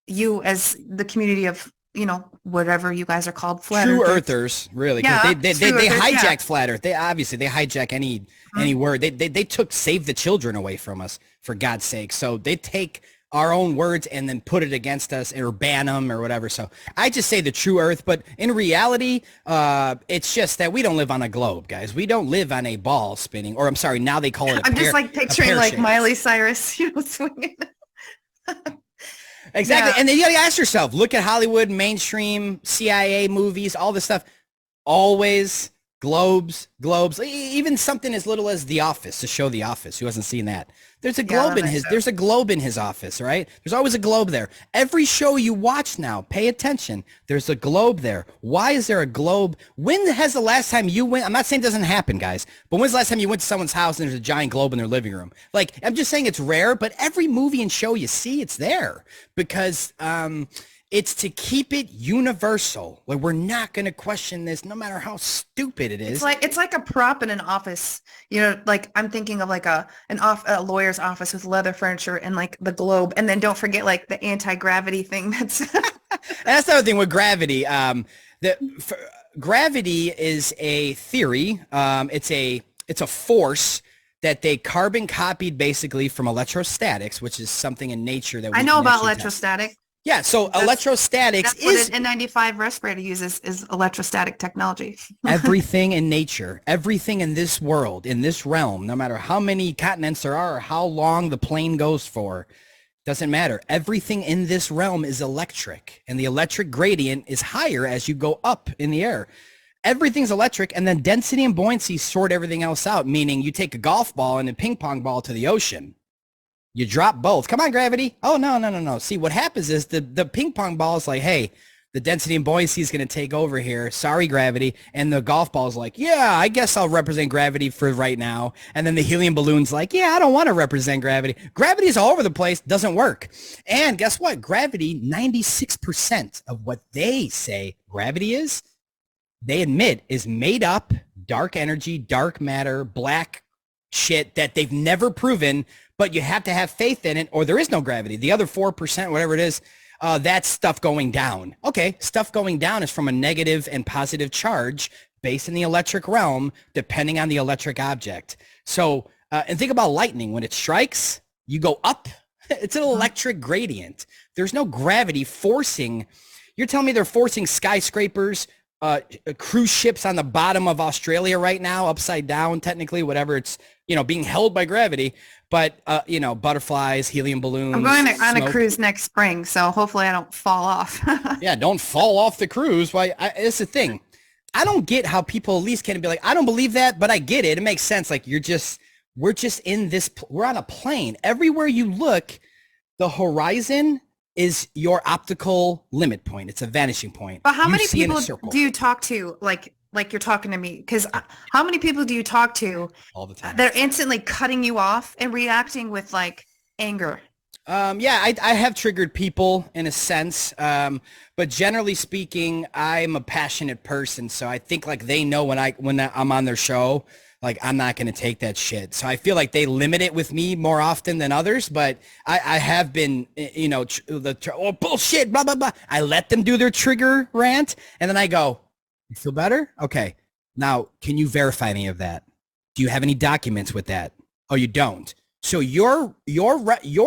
you as the community of, you know, whatever you guys are called, flat
true earthers, really.
Yeah,
they hijacked flat Earth. They hijack any word. They took save the children away from us, for God's sake. So they take our own words and then put it against us or ban them or whatever. So I just say the true earth, but in reality, it's just that we don't live on a globe, guys. We don't live on a ball spinning, or I'm sorry, now they call it
I'm just like picturing like Miley Cyrus, swinging.
Exactly. Yeah. And then you gotta ask yourself, look at Hollywood, mainstream, CIA movies, all this stuff. Always globes, even something as little as The Office, to show The Office. Who hasn't seen that? There's a globe in his, there's a globe in his office, right? There's always a globe there. Every show you watch now, pay attention. There's a globe there. Why is there a globe? When has the last time you went? I'm not saying it doesn't happen, guys, but when's the last time you went to someone's house and there's a giant globe in their living room? Like, I'm just saying it's rare, but every movie and show you see, it's there because, it's to keep it universal. Like, we're not going to question this no matter how stupid it is.
It's like a prop in an office. Like I'm thinking of like a lawyer's office with leather furniture and like the globe. And then don't forget like the anti-gravity thing. That's
the other thing with gravity. Gravity is a theory. It's a force that they carbon copied basically from electrostatics, which is something in nature that we
I know about electrostatic.
Yeah, so electrostatics
is what an N95 respirator uses is electrostatic technology.
Everything in nature, everything in this world, in this realm, no matter how many continents there are or how long the plane goes for, doesn't matter. Everything in this realm is electric, and the electric gradient is higher as you go up in the air. Everything's electric, and then density and buoyancy sort everything else out, meaning you take a golf ball and a ping pong ball to the ocean. You drop both. Come on, gravity. Oh, no. See, what happens is the ping pong ball is like, hey, the density and buoyancy is going to take over here. Sorry, gravity. And the golf ball is like, yeah, I guess I'll represent gravity for right now. And then the helium balloon's like, yeah, I don't want to represent gravity. Gravity is all over the place. Doesn't work. And guess what? Gravity, 96% of what they say gravity is, they admit is made up dark energy, dark matter, black shit that they've never proven, but you have to have faith in it or there is no gravity. The other 4%, whatever it is, that's stuff going down. Okay, stuff going down is from a negative and positive charge based in the electric realm, depending on the electric object. So, and think about lightning. When it strikes, you go up. It's an electric gradient. There's no gravity forcing. You're telling me they're forcing skyscrapers, cruise ships on the bottom of Australia right now, upside down, technically, whatever, it's, being held by gravity, but, butterflies, helium balloons.
I'm going on a cruise next spring, so hopefully I don't fall off.
Yeah, don't fall off the cruise. Why? It's the thing. I don't get how people at least can be like, I don't believe that, but I get it. It makes sense. Like, we're just in this, we're on a plane. Everywhere you look, the horizon is your optical limit point. It's a vanishing point.
But how many people do you talk to, like you're talking to me? Because how many people do you talk to
all the time?
They're instantly cutting you off and reacting with like anger.
Yeah, I have triggered people in a sense. But generally speaking, I'm a passionate person. So I think like they know when I'm on their show, like, I'm not going to take that shit. So I feel like they limit it with me more often than others. But I have been, bullshit, blah, blah, blah. I let them do their trigger rant. And then I go, you feel better? Okay. Now, can you verify any of that? Do you have any documents with that? Oh, you don't. So your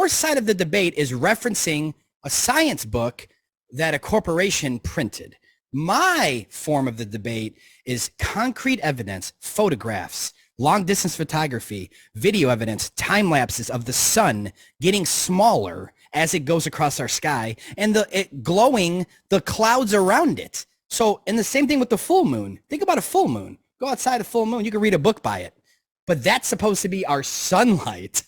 side of the debate is referencing a science book that a corporation printed. My form of the debate is concrete evidence, photographs, long distance photography, video evidence, time lapses of the sun getting smaller as it goes across our sky and it glowing the clouds around it. So, and the same thing with the full moon. Think about a full moon. Go outside a full moon. You can read a book by it. But that's supposed to be our sunlight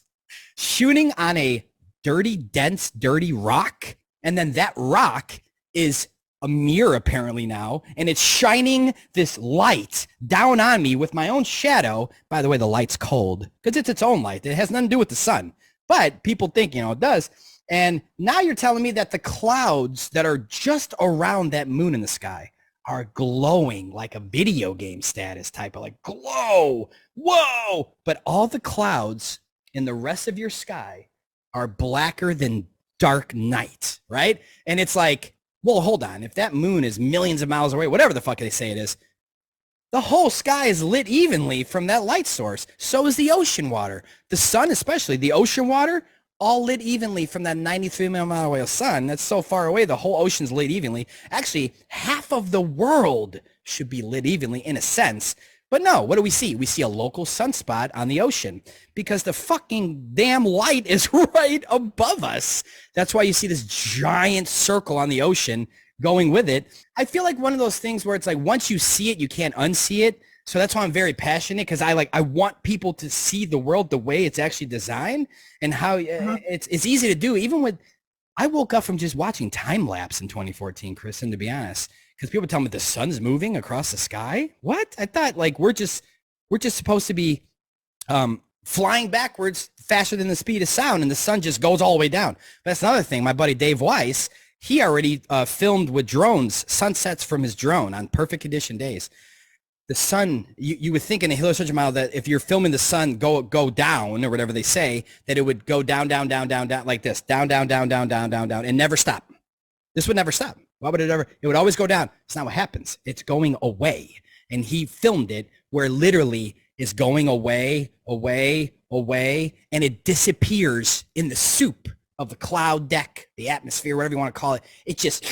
shooting on a dirty, dense, dirty rock. And then that rock is a mirror apparently now, and it's shining this light down on me with my own shadow. By the way, the light's cold because it's its own light. It has nothing to do with the sun, but people think, it does. And now you're telling me that the clouds that are just around that moon in the sky are glowing like a video game status type of like glow. Whoa. But all the clouds in the rest of your sky are blacker than dark night, right? And it's like, well, hold on. If that moon is millions of miles away, whatever the fuck they say it is, the whole sky is lit evenly from that light source. So is the ocean water. The sun, especially the ocean water, all lit evenly from that 93 million mile away sun. That's so far away. The whole ocean's lit evenly. Actually, half of the world should be lit evenly in a sense. But no, what do we see? We see a local sunspot on the ocean because the fucking damn light is right above us. That's why you see this giant circle on the ocean going with it. I feel like one of those things where it's like once you see it, you can't unsee it. So that's why I'm very passionate, because I want people to see the world the way it's actually designed, and how it's easy to do. Even with, I woke up from just watching time lapse in 2014, Kristen, to be honest, because people tell me the sun's moving across the sky. What? I thought like we're just supposed to be flying backwards faster than the speed of sound, and the sun just goes all the way down. But that's another thing. My buddy Dave Weiss, he already filmed with drones sunsets from his drone on perfect condition days. The sun, you would think in a Hillary mile that if you're filming the sun go down, or whatever they say, that it would go down like this, down, and never stop. This would never stop. Why would it ever? It would always go down. It's not what happens. It's going away. And he filmed it where literally is going away, and it disappears in the soup of the cloud deck, the atmosphere, whatever you want to call it. It just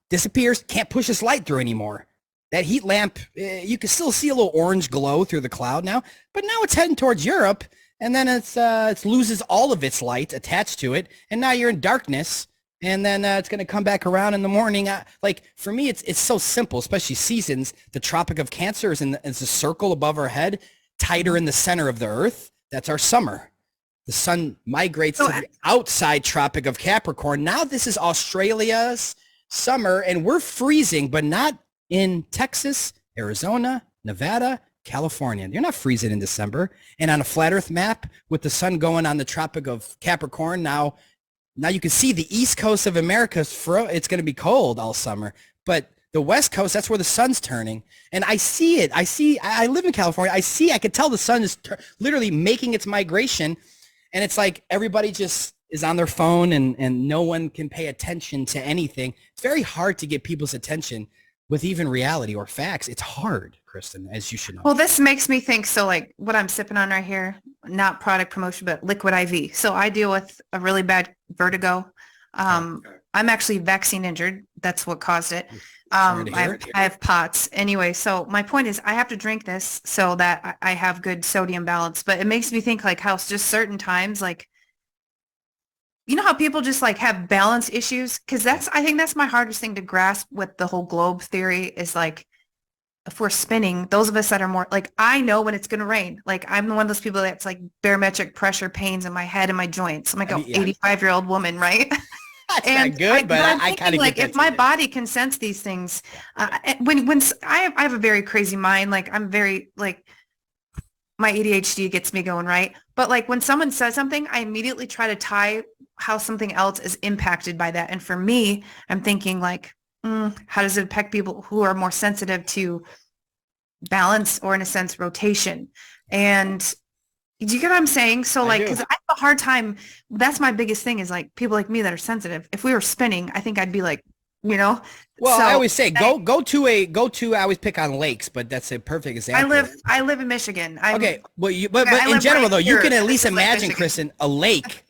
disappears. Can't push this light through anymore. That heat lamp, you can still see a little orange glow through the cloud now, but now it's heading towards Europe, and then it loses all of its light attached to it, and now you're in darkness, and then it's going to come back around in the morning. Like for me, it's so simple, especially seasons. The Tropic of Cancer is a circle above our head, tighter in the center of the Earth. That's our summer. The sun migrates to the outside Tropic of Capricorn. Now this is Australia's summer, and we're freezing, but not in Texas, Arizona, Nevada, California. You're not freezing in December. And on a flat Earth map with the sun going on the Tropic of Capricorn, now you can see the East Coast of America, it's going to be cold all summer. But the West Coast, that's where the sun's turning. And I see it. I live in California. I could tell the sun is literally making its migration. And it's like everybody just is on their phone, and no one can pay attention to anything. It's very hard to get people's attention with even reality or facts. It's hard, Kristen, as you should know.
Well, this makes me think, so like what I'm sipping on right here, not product promotion, but liquid IV. So I deal with a really bad vertigo. I'm actually vaccine injured. That's what caused it. I have POTS. Anyway, so my point is I have to drink this so that I have good sodium balance. But it makes me think like how just certain times, like, you know how people just like have balance issues? Because I think that's my hardest thing to grasp with the whole globe theory is like, if we're spinning, those of us that are more like, I know when it's going to rain. Like I'm one of those people that's like barometric pressure pains in my head and my joints. I'm like an 85-year-old woman, right?
That's not good, but I kind of
like if my body can sense these things, when I have a very crazy mind, like I'm very like, my ADHD gets me going, right? But like when someone says something, I immediately try to tie how something else is impacted by that. And for me, I'm thinking like, how does it affect people who are more sensitive to balance or in a sense, rotation? And do you get what I'm saying? So like, because I have a hard time, that's my biggest thing is like people like me that are sensitive. If we were spinning, I think I'd be like, you know.
Well, so I always say go to. I always pick on lakes, but that's a perfect example.
I live in Michigan.
Okay, well, but in general though, you can at least imagine, Kristen, a lake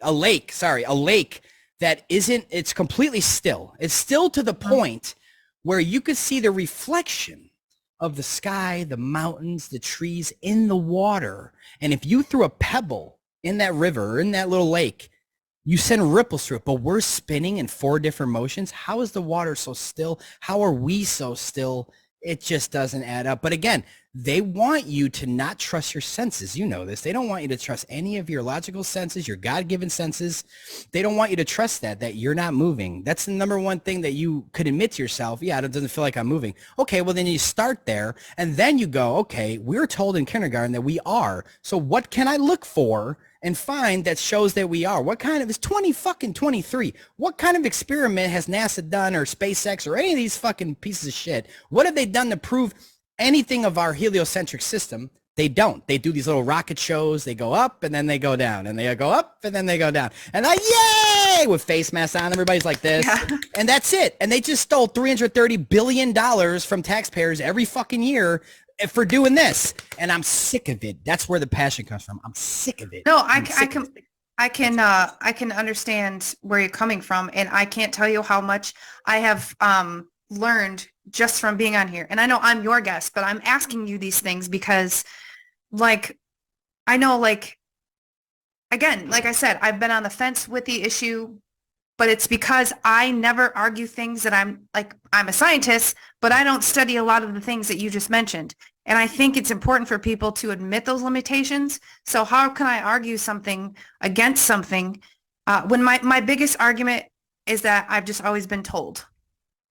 that isn't. It's completely still. It's still to the point where you could see the reflection of the sky, the mountains, the trees in the water, and if you threw a pebble in that river or in that little lake, you send ripples through it, but we're spinning in 4 different motions. How is the water so still? How are we so still? It just doesn't add up. But again, they want you to not trust your senses. You know this. They don't want you to trust any of your logical senses, your God-given senses. They don't want you to trust that you're not moving. That's the number one thing that you could admit to yourself. Yeah, it doesn't feel like I'm moving. Okay, well, then you start there, and then you go, okay, we were told in kindergarten that we are. So what can I look for and find that shows that we are? What kind of, it's 2023. What kind of experiment has NASA done or SpaceX or any of these fucking pieces of shit? What have they done to prove anything of our heliocentric system? They don't. They do these little rocket shows. They go up and then they go down, and they go up and then they go down. And yay, with face masks on, everybody's like this. Yeah. And that's it. And they just stole $330 billion from taxpayers every fucking year for doing this, and I'm sick of it. That's where the passion comes from. I'm sick of it.
No, I can understand where you're coming from, and I can't tell you how much I have learned just from being on here. And I know I'm your guest, but I'm asking you these things because, like, I know, like, again, like I said, I've been on the fence with the issue, but it's because I never argue things that I'm a scientist, but I don't study a lot of the things that you just mentioned. And I think it's important for people to admit those limitations. So how can I argue something against something when my biggest argument is that I've just always been told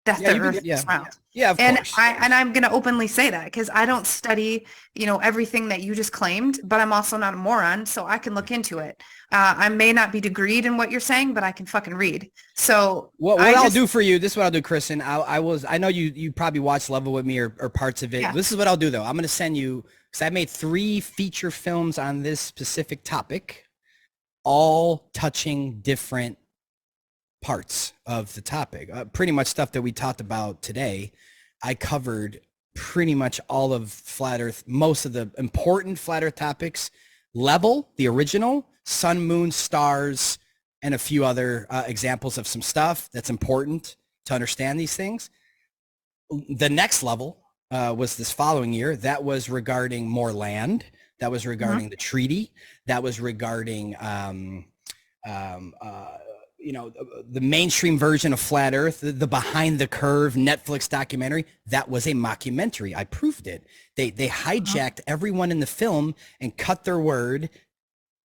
that
Yeah,
the earth
yeah,
is round.
yeah, of
And
course.
I'm going to openly say that because I don't study, everything that you just claimed, but I'm also not a moron, so I can look into it. I may not be degreed in what you're saying, but I can fucking read. So
What
I
I'll
just,
do for you, this is what I'll do, Kristen. I know you probably watched Level with Me or parts of it.
yeah.
This is what I'll do though. I'm gonna send you because I made 3 feature films on this specific topic, all touching different parts of the topic. Pretty much stuff that we talked about today. I covered pretty much all of Flat Earth, most of the important Flat Earth topics. Level, the original, sun, moon, stars, and a few other examples of some stuff that's important to understand these things. The next level was this following year. That was regarding more land. That was regarding the treaty. That was regarding the mainstream version of Flat Earth, the Behind the Curve Netflix documentary. That was a mockumentary. I proved it. They hijacked everyone in the film and cut their word,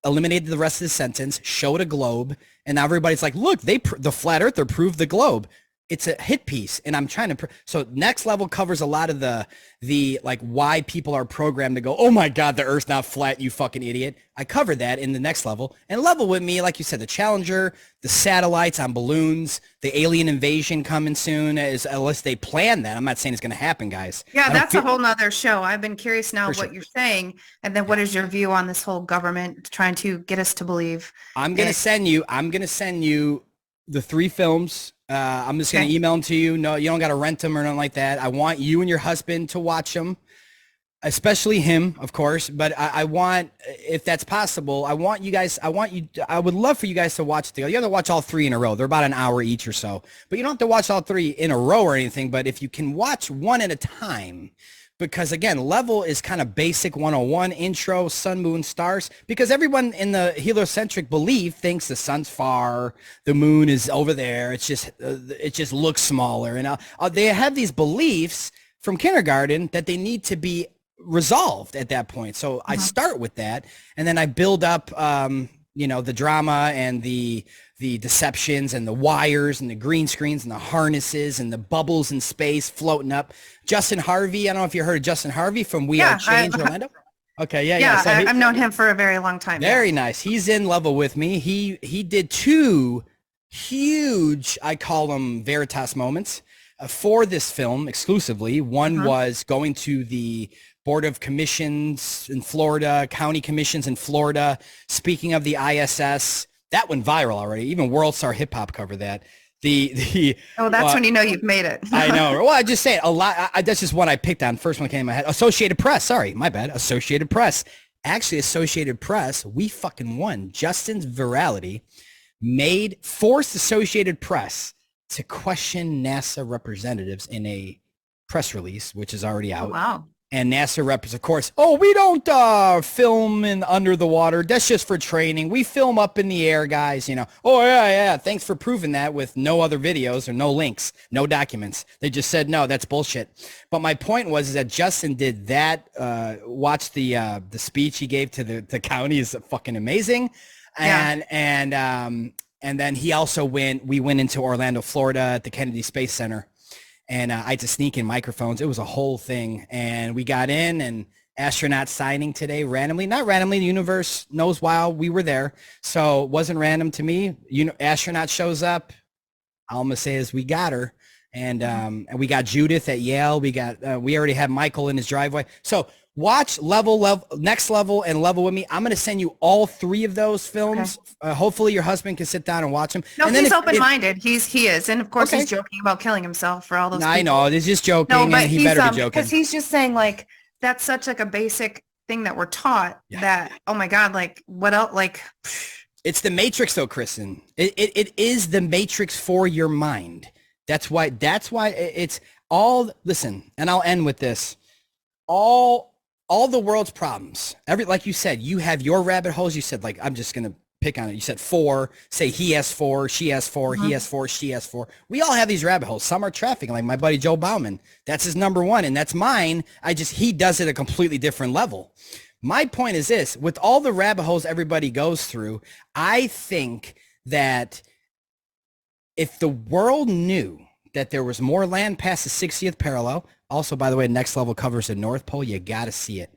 eliminated the rest of the sentence, showed a globe, and now everybody's like, look, the Flat Earther proved the globe. It's a hit piece, and I'm trying to so next level covers a lot of the like why people are programmed to go, oh my god, the Earth's not flat, you fucking idiot. I covered that in the next level. And Level with Me, like you said, the Challenger, the satellites on balloons, the alien invasion coming soon, unless they plan that. I'm not saying it's going to happen, guys.
Yeah, that's a whole nother show. I've been curious now what you're saying. And then what
Yeah.
is your view on this whole government trying to get us to believe
I'm going to send you the 3 films. I'm just going to email them to you. No, you don't got to rent them or nothing like that. I want you and your husband to watch them, especially him, of course. But I want, if that's possible, I would love for you guys to watch together. You have to watch all 3 in a row. They're about an hour each or so. But you don't have to watch all 3 in a row or anything. But if you can watch one at a time, because again, Level is kind of basic 101 intro, sun, moon, stars, because everyone in the heliocentric belief thinks the sun's far, the moon is over there. It's just, it just looks smaller. And they have these beliefs from kindergarten that they need to be resolved at that point. So I start with that, and then I build up, the drama and the deceptions and the wires and the green screens and the harnesses and the bubbles in space floating up. Justin Harvey, I don't know if you heard of Justin Harvey from We Are Change Orlando. Okay, yeah.
So I've known him for a very long time.
Very nice. He's in Level with Me. He did 2 huge, I call them Veritas moments for this film exclusively. One was going to the Board of Commissions in Florida, county commissions in Florida, speaking of the ISS. That went viral already. Even World Star Hip Hop covered that.
That's when you know you've made it.
I know. Well, I just say it a lot. That's just one I picked on. First one came in my head. Associated Press. Sorry, my bad. Associated Press. Actually, Associated Press, we fucking won. Justin's virality forced Associated Press to question NASA representatives in a press release, which is already out.
Oh, wow.
And NASA reps, of course, we don't film in under the water. That's just for training. We film up in the air, guys. Oh, yeah. Thanks for proving that with no other videos or no links, no documents. They just said, no, that's bullshit. But my point is that Justin did that. Watch the speech he gave to the county is fucking amazing. And then he also we went into Orlando, Florida at the Kennedy Space Center. And I had to sneak in microphones. It was a whole thing. And we got in, and astronaut signing today randomly. Not randomly. The universe knows while we were there. So it wasn't random to me. Astronaut shows up. All I'm going to say is we got her. And we got Judith at Yale. We already have Michael in his driveway. So watch Next Level and Level with Me. I'm going to send you all 3 of those films. Okay. Hopefully your husband can sit down and watch them.
No, he's open-minded. He is. And of course he's joking about killing himself for all those people.
I know. He's just joking. No, but and he better be joking.
Because he's just saying like, that's such like a basic thing that we're taught that, oh my God, like what else? Like,
It's the matrix though, Kristen. It is the matrix for your mind. That's why it's all, listen, and I'll end with this. All the world's problems. Like you said, you have your rabbit holes. You said, like, I'm just gonna pick on it. You said four, say he has four, she has four, he has four, she has four. We all have these rabbit holes. Some are trafficking, like my buddy Joe Bauman. That's his number one, and that's mine. He does it at a completely different level. My point is this, with all the rabbit holes everybody goes through, I think that if the world knew that there was more land past the 60th parallel, also, by the way, Next Level covers the North Pole. You got to see it.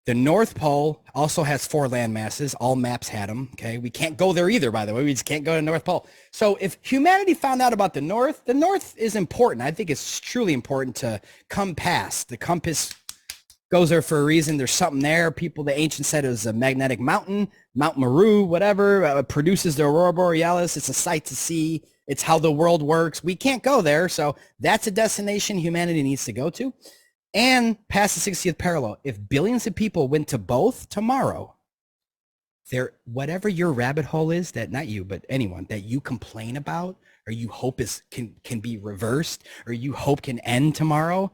The North Pole also has 4 land masses. All maps had them, okay? We can't go there either, by the way. We just can't go to the North Pole. So if humanity found out about the North is important. I think it's truly important to come past. The compass goes there for a reason. There's something there. The ancients said it was a magnetic mountain, Mount Meru, whatever, produces the aurora borealis. It's a sight to see. It's how the world works. We can't go there. So that's a destination humanity needs to go to. And past the 60th parallel, if billions of people went to both tomorrow, whatever your rabbit hole is, that not you, but anyone that you complain about, or you hope can be reversed, or you hope can end tomorrow,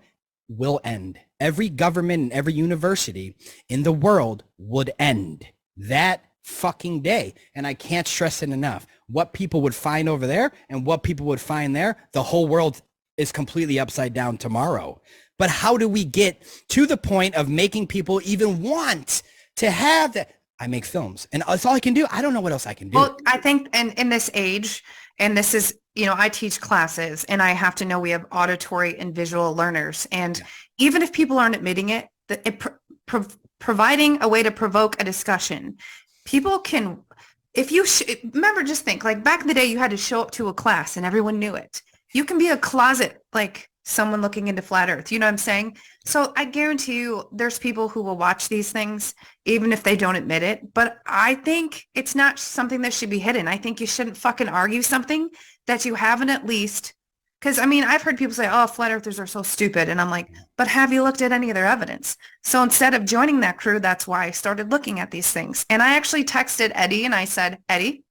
will end. Every government and every university in the world would end that fucking day. And I can't stress it enough. What people would find over there and what people would find there, the whole world is completely upside down tomorrow. But how do we get to the point of making people even want to have that? I make films, and that's all I can do. I don't know what else I can do.
Well, I think in this age, and this is, I teach classes, and I have to know we have auditory and visual learners. And even if people aren't admitting it, providing a way to provoke a discussion, people can, if you remember, just think, like back in the day, you had to show up to a class and everyone knew it. You can be a closet, like someone looking into flat earth. You know what I'm saying? So I guarantee you there's people who will watch these things, even if they don't admit it. But I think it's not something that should be hidden. I think you shouldn't fucking argue something that you haven't at least. Because, I've heard people say, oh, flat earthers are so stupid. And I'm like, but have you looked at any of their evidence? So instead of joining that crew, that's why I started looking at these things. And I actually texted Eddie and I said, Eddie,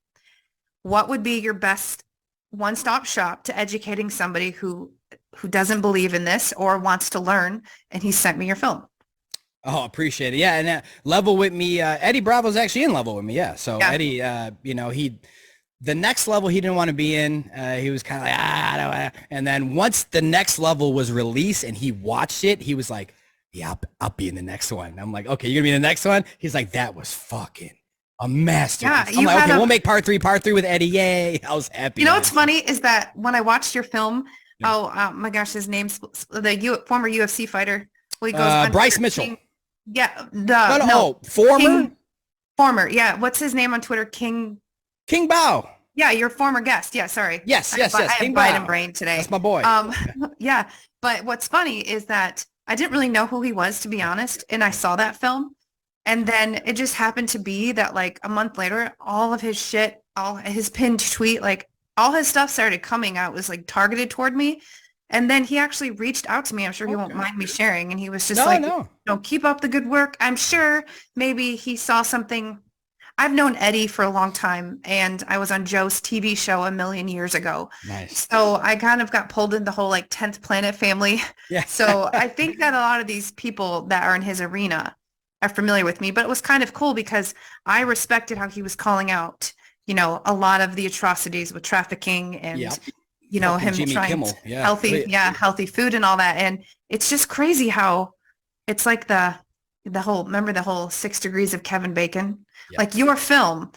what would be your best one-stop shop to educating somebody who doesn't believe in this or wants to learn? And he sent me your film.
Oh, appreciate it. Yeah. And Level with me, Eddie Bravo's actually in Level with me. Yeah. So Eddie, the next level he didn't want to be in. He was kind of like, I don't know. And then once the next level was released and he watched it, he was like, yeah, I'll be in the next one. I'm like, okay, you're gonna be in the next one? He's like, that was fucking a masterpiece. I'm like, okay, we'll make part three with Eddie. Yay. I was happy.
You know what's funny is that when I watched your film, my gosh, his name's the former UFC fighter. Well, he goes
Bryce Mitchell.
Former. Yeah. What's his name on Twitter? King
Bao.
Yeah, your former guest. Yeah, sorry.
Yes.
I have Biden brain today.
That's my boy.
Yeah. But what's funny is that I didn't really know who he was, to be honest. And I saw that film. And then it just happened to be that like a month later, all of his shit, all his pinned tweet, like all his stuff started coming out, was like targeted toward me. And then he actually reached out to me. I'm sure he won't mind me sharing. And he was just keep up the good work. I'm sure maybe he saw something. I've known Eddie for a long time, and I was on Joe's TV show a million years ago.
Nice.
So I kind of got pulled in the whole like 10th Planet family. Yeah. So I think that a lot of these people that are in his arena are familiar with me, but it was kind of cool because I respected how he was calling out, a lot of the atrocities with trafficking and, him
Jimmy
trying
Kimmel.
healthy food and all that. And it's just crazy how it's like the whole 6 Degrees of Kevin Bacon. Yes. Like your film,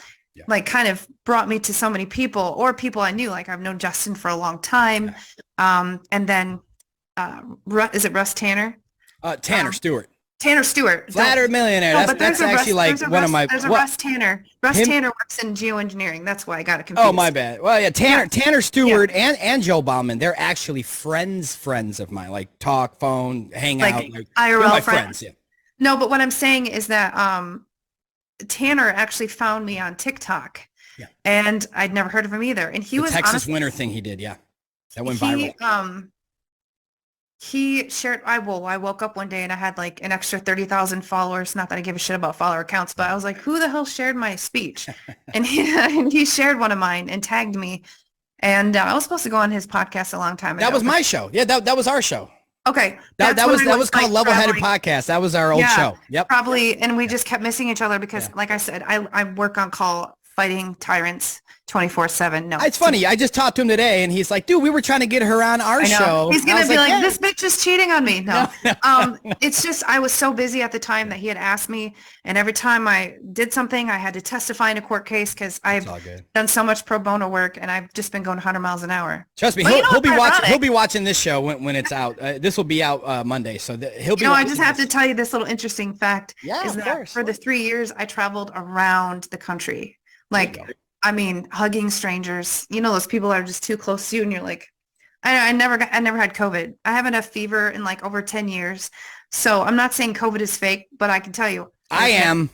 like kind of brought me to so many people or people I knew. Like I've known Justin for a long time. And then, is it Russ Tanner?
Tanner Stewart.
Tanner Stewart.
Flat Earth Millionaire. That's actually like one of my...
There's a Russ Tanner. Tanner works in geoengineering. That's why I got it confused.
Oh, my bad. Well, yeah, Tanner Stewart and Joe Bauman, they're actually friends of mine. Like talk, phone, hang out. Like
IRL
friends. Yeah.
No, but what I'm saying is that Tanner actually found me on TikTok, and I'd never heard of him either. And he was
Texas winter thing he did, that went viral.
he shared, I woke up one day and I had like an extra 30,000 followers. Not that I give a shit about follower counts, but I was like, who the hell shared my speech? And and he shared one of mine and tagged me. And I was supposed to go on his podcast a long time ago.
That was my show. Yeah, that was our show.
Okay.
That was called Level Headed Podcast. That was our old show. Yep.
Probably. And we just kept missing each other because like I said, I work on call fighting tyrants 24/7. No,
it's funny. I just talked to him today and he's like, dude, we were trying to get her on our show.
He's going to be like, this bitch is cheating on me. No. It's just, I was so busy at the time that he had asked me. And every time I did something, I had to testify in a court case because I've done so much pro bono work and I've just been going 100 miles an hour.
Trust me, he'll be watching this show when it's out. This will be out Monday. So he'll be
I just have to tell you this little interesting fact.
Yeah,
is that for the 3 years I traveled around the country. Like, I mean, hugging strangers, those people are just too close to you. And you're like, I never had COVID. I haven't had fever in like over 10 years. So I'm not saying COVID is fake, but I can tell you.
I am.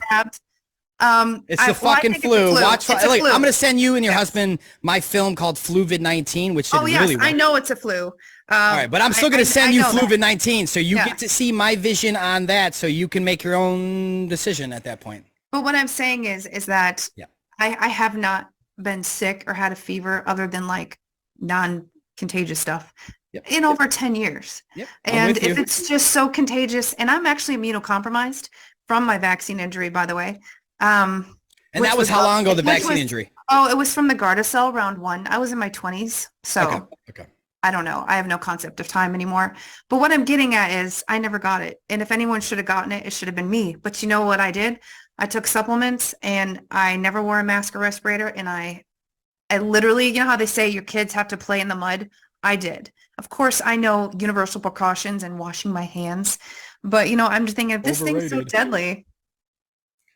It's the fucking flu. Watch. Look, I'm going to send you and your husband my film called Fluvid-19, which did really well.
I know it's a flu.
All right, but I'm still going to send you Fluvid-19. So you get to see my vision on that so you can make your own decision at that point.
But what I'm saying is that I have not been sick or had a fever other than like non-contagious stuff in over 10 years. And if it's just so contagious, and I'm actually immunocompromised from my vaccine injury, by the way.
And that was how long ago, the vaccine injury?
Oh, it was from the Gardasil round 1. I was in my 20s. So
okay.
I don't know. I have no concept of time anymore. But what I'm getting at is I never got it. And if anyone should have gotten it, it should have been me. But you know what I did? I took supplements and I never wore a mask or respirator. And I literally, you know how they say your kids have to play in the mud? I did. Of course, I know universal precautions and washing my hands. But, I'm just thinking, if this thing's so deadly,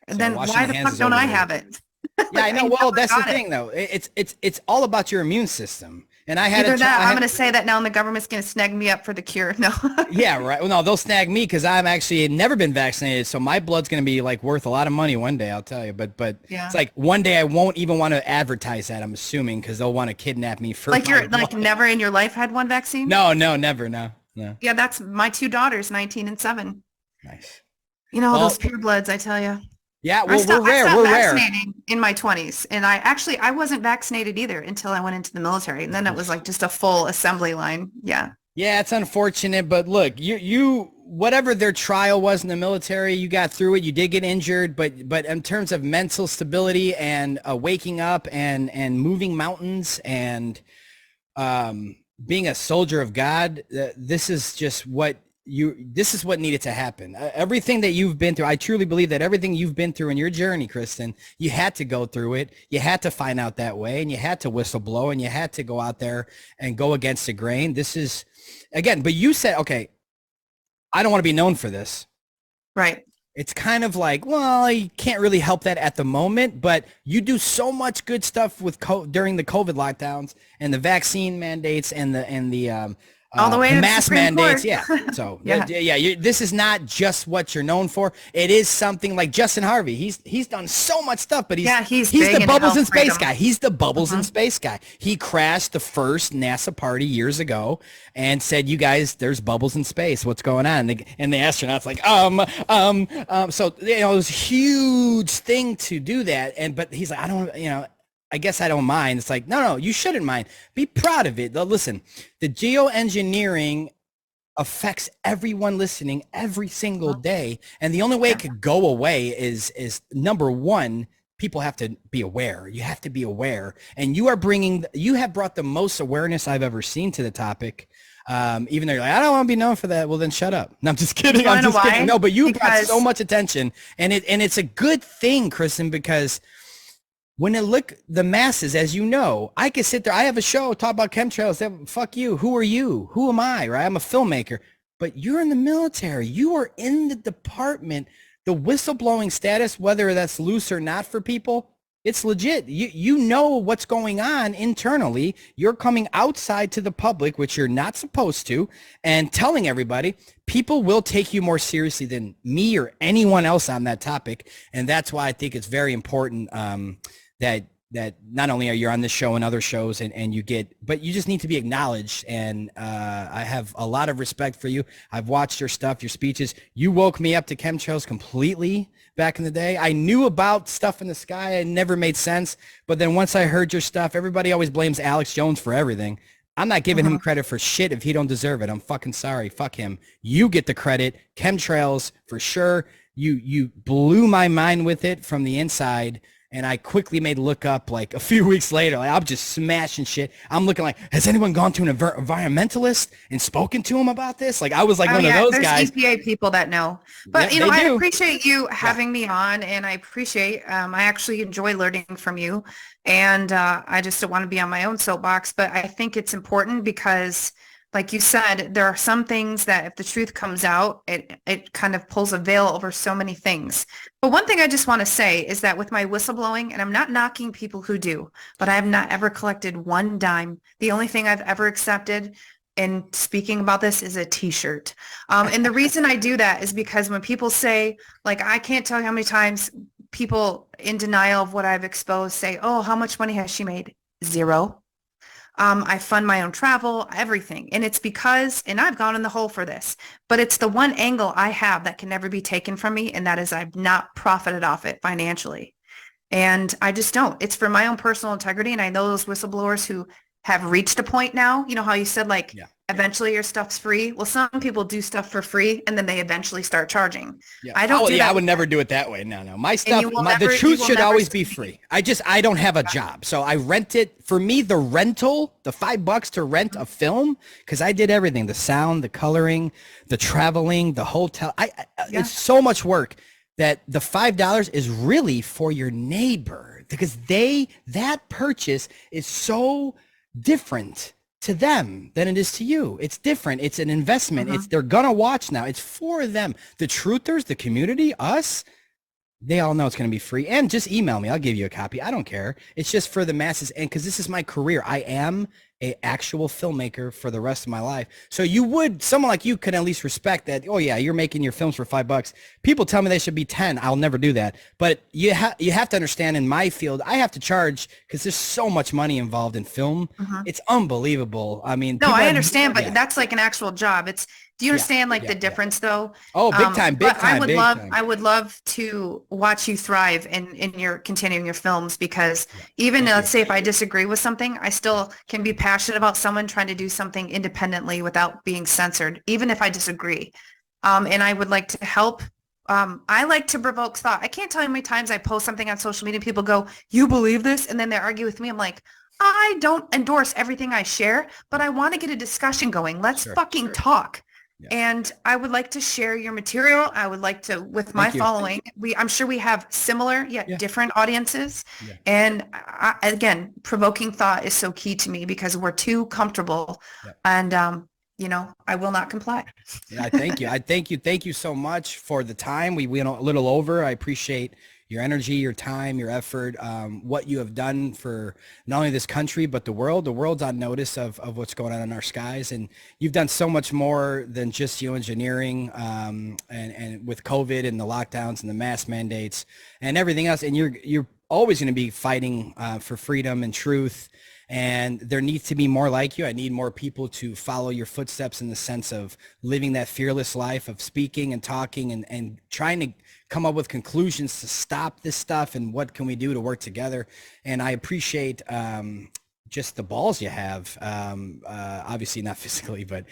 then why the fuck don't I have it?
Yeah, I know. Well, that's the thing, though. It's all about your immune system. And I had
I'm going to say that now, and the government's going to snag me up for the cure. No.
Yeah, right. Well, no, they'll snag me because I'm actually never been vaccinated, so my blood's going to be like worth a lot of money one day. I'll tell you. But it's like one day I won't even want to advertise that. I'm assuming because they'll want to kidnap me for
like you're like never in your life had one vaccine.
No, never, no.
Yeah, that's my 2 daughters, 19 and 7.
Nice.
Those purebloods, I tell you.
Yeah, well, we're rare.
I stopped vaccinating in my 20s, and I wasn't vaccinated either until I went into the military, and then it was like just a full assembly line. Yeah. Yeah,
it's unfortunate, but look, you whatever their trial was in the military, you got through it. You did get injured, but in terms of mental stability and waking up and moving mountains and being a soldier of God, this is just what needed to happen. Everything that you've been through, I truly believe that everything you've been through in your journey, Kristen, you had to go through it. You had to find out that way, and you had to whistle blow, and you had to go out there and go against the grain. This is, again, but you said, okay, I don't want to be known for this.
Right.
It's kind of like, well, you can't really help that at the moment, but you do so much good stuff with during the COVID lockdowns and the vaccine mandates and the
all the way to
mask mandates. Yeah. So
yeah.
This is not just what you're known for. It is something like Justin Harvey. He's done so much stuff, but he's the bubbles in space guy. He's the bubbles in space guy. He crashed the first NASA party years ago and said, "You guys, there's bubbles in space. What's going on?" And the astronauts like, So it was a huge thing to do that. But he's like, I guess I don't mind. It's like, no, you shouldn't mind. Be proud of it. Listen, the geoengineering affects everyone listening every single day. And the only way it could go away is number one, people have to be aware. You have to be aware. And you have brought the most awareness I've ever seen to the topic. Even though you're like, I don't want to be known for that. Well, then shut up. No, I'm just kidding. I'm just kidding. No, but you brought so much attention. And it's a good thing, Kristen, because when the masses, as you know, I could sit there. I have a show, talk about chemtrails. Fuck you. Who are you? Who am I? Right? I'm a filmmaker. But you're in the military. You are in the department. The whistleblowing status, whether that's loose or not for people, it's legit. You know what's going on internally. You're coming outside to the public, which you're not supposed to, and telling everybody. People will take you more seriously than me or anyone else on that topic. And that's why I think it's very important that that not only are you on this show and other shows and you get, but you just need to be acknowledged. And I have a lot of respect for you. I've watched your stuff, your speeches. You woke me up to chemtrails completely back in the day. I knew about stuff in the sky. It never made sense. But then once I heard your stuff, everybody always blames Alex Jones for everything. I'm not giving him credit for shit if he don't deserve it. I'm fucking sorry. Fuck him. You get the credit. Chemtrails for sure. You blew my mind with it from the inside. And I quickly made look up like a few weeks later. Like, I'm just smashing shit. I'm looking like, has anyone gone to an environmentalist and spoken to him about this? Like I was like one of those guys.
There's EPA people that know. But
Yeah,
I appreciate you having me on, and I appreciate I actually enjoy learning from you. And I just don't want to be on my own soapbox, but I think it's important because like you said, there are some things that if the truth comes out, it kind of pulls a veil over so many things. But one thing I just want to say is that with my whistleblowing, and I'm not knocking people who do, but I have not ever collected one dime. The only thing I've ever accepted in speaking about this is a t-shirt. And the reason I do that is because when people say, like, I can't tell you how many times people in denial of what I've exposed say, oh, how much money has she made? Zero. I fund my own travel, everything. And it's because, and I've gone in the hole for this, but it's the one angle I have that can never be taken from me. And that is I've not profited off it financially. And I just don't. It's for my own personal integrity. And I know those whistleblowers who have reached a point now, you know how you said, like, eventually your stuff's free. Well, some people do stuff for free and then they eventually start charging.
Yeah.
I don't do that.
I would never do it that way. No. My stuff, the truth should always be free. I don't have a job. So I rent it. For me, the rental, the $5 to rent a film, because I did everything, the sound, the coloring, the traveling, the hotel. It's so much work that the $5 is really for your neighbor, because that purchase is so different to them than it is to you. It's different. It's an investment. They're gonna watch now. It's for them. The truthers, the community, us, they all know it's going to be free. And just email me. I'll give you a copy. I don't care. It's just for the masses. And because this is my career, I am a actual filmmaker for the rest of my life. So someone like you could at least respect that. Oh yeah, you're making your films for $5. People tell me they should be 10. I'll never do that. But you have to understand, in my field, I have to charge because there's so much money involved in film. It's unbelievable. I mean,
no, I understand, but that's like an actual job. Do you understand the difference though?
Oh, big time.
I would love to watch you thrive in your continuing your films, because even let's say if I disagree with something, I still can be passionate about someone trying to do something independently without being censored, even if I disagree. And I would like to help. I like to provoke thought. I can't tell you how many times I post something on social media and people go, you believe this? And then they argue with me. I'm like, I don't endorse everything I share, but I want to get a discussion going. Let's fucking talk. Yeah. And I would like to share your material. I would like to, with my following, I'm sure we have similar yet different audiences. Yeah. And again, provoking thought is so key to me because we're too comfortable. Yeah. And, I will not comply.
I thank you. Thank you so much for the time. We went a little over. I appreciate your energy, your time, your effort, what you have done for not only this country, but the world. The world's on notice of what's going on in our skies. And you've done so much more than just geoengineering and with COVID and the lockdowns and the mask mandates and everything else. And you're always going to be fighting for freedom and truth. And there needs to be more like you. I need more people to follow your footsteps in the sense of living that fearless life of speaking and talking and trying to come up with conclusions to stop this stuff and what can we do to work together. And I appreciate just the balls you have, obviously not physically, but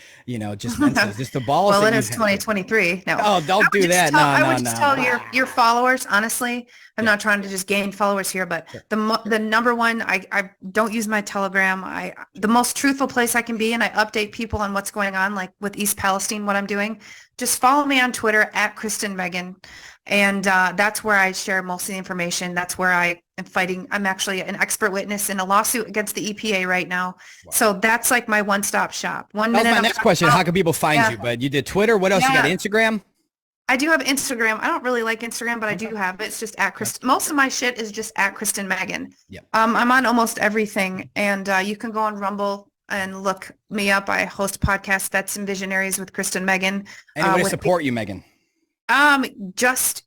just mentally, just the balls.
Well, it is 2023. No.
Oh, don't do that.
I would just tell your followers, honestly, I'm not trying to just gain followers here, but the number one, I don't use my Telegram. The most truthful place I can be, and I update people on what's going on, like with East Palestine, what I'm doing. Just follow me on Twitter at Kristen Meghan. And that's where I share most of the information. That's where I am fighting. I'm actually an expert witness in a lawsuit against the EPA right now. Wow. So that's like my one-stop shop.
That was my next question. How can people find you? But you did Twitter. What else? You got Instagram?
I do have Instagram. I don't really like Instagram, but I do have it. It's just at Kristen. Most of my shit is just at Kristen Meghan. Yep. I'm on almost everything. And you can go on Rumble and look me up. I host a podcast, Vets and Visionaries with Kristen Meghan.
Anybody support you, Meghan?
Just,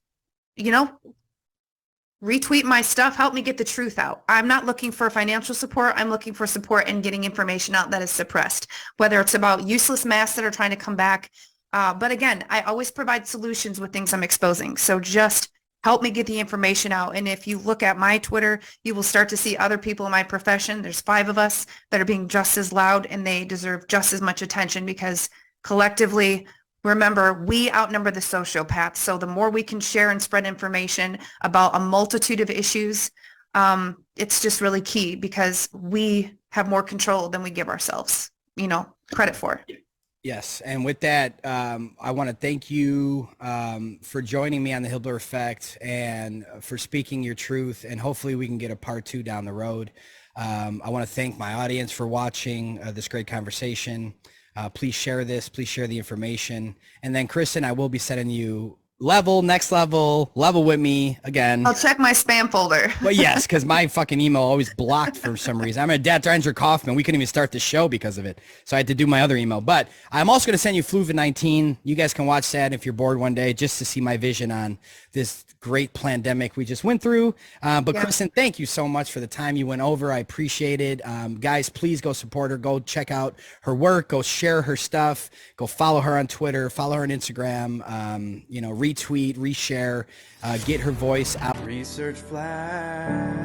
retweet my stuff, help me get the truth out. I'm not looking for financial support. I'm looking for support in getting information out that is suppressed, whether it's about useless masks that are trying to come back. But again, I always provide solutions with things I'm exposing. So just help me get the information out. And if you look at my Twitter, you will start to see other people in my profession. There's 5 of us that are being just as loud, and they deserve just as much attention because collectively, remember, we outnumber the sociopaths. So the more we can share and spread information about a multitude of issues, it's just really key because we have more control than we give ourselves, credit for.
Yes. And with that, I want to thank you for joining me on the Hibbler Effect and for speaking your truth. And hopefully we can get a part 2 down the road. I want to thank my audience for watching this great conversation. Please share this. Please share the information. And then, Kristen, I will be sending you next level with me again.
I'll check my spam folder.
Well, yes, because my fucking email always blocked for some reason. I'm a Dr. Andrew Kaufman. We couldn't even start the show because of it. So I had to do my other email. But I'm also going to send you Fluvid-19. You guys can watch that if you're bored one day just to see my vision on this great pandemic we just went through. But yeah. Kristen, thank you so much for the time you went over. I appreciate it. Guys, please go support her. Go check out her work. Go share her stuff. Go follow her on Twitter. Follow her on Instagram. Retweet, reshare, get her voice out.
Research flag.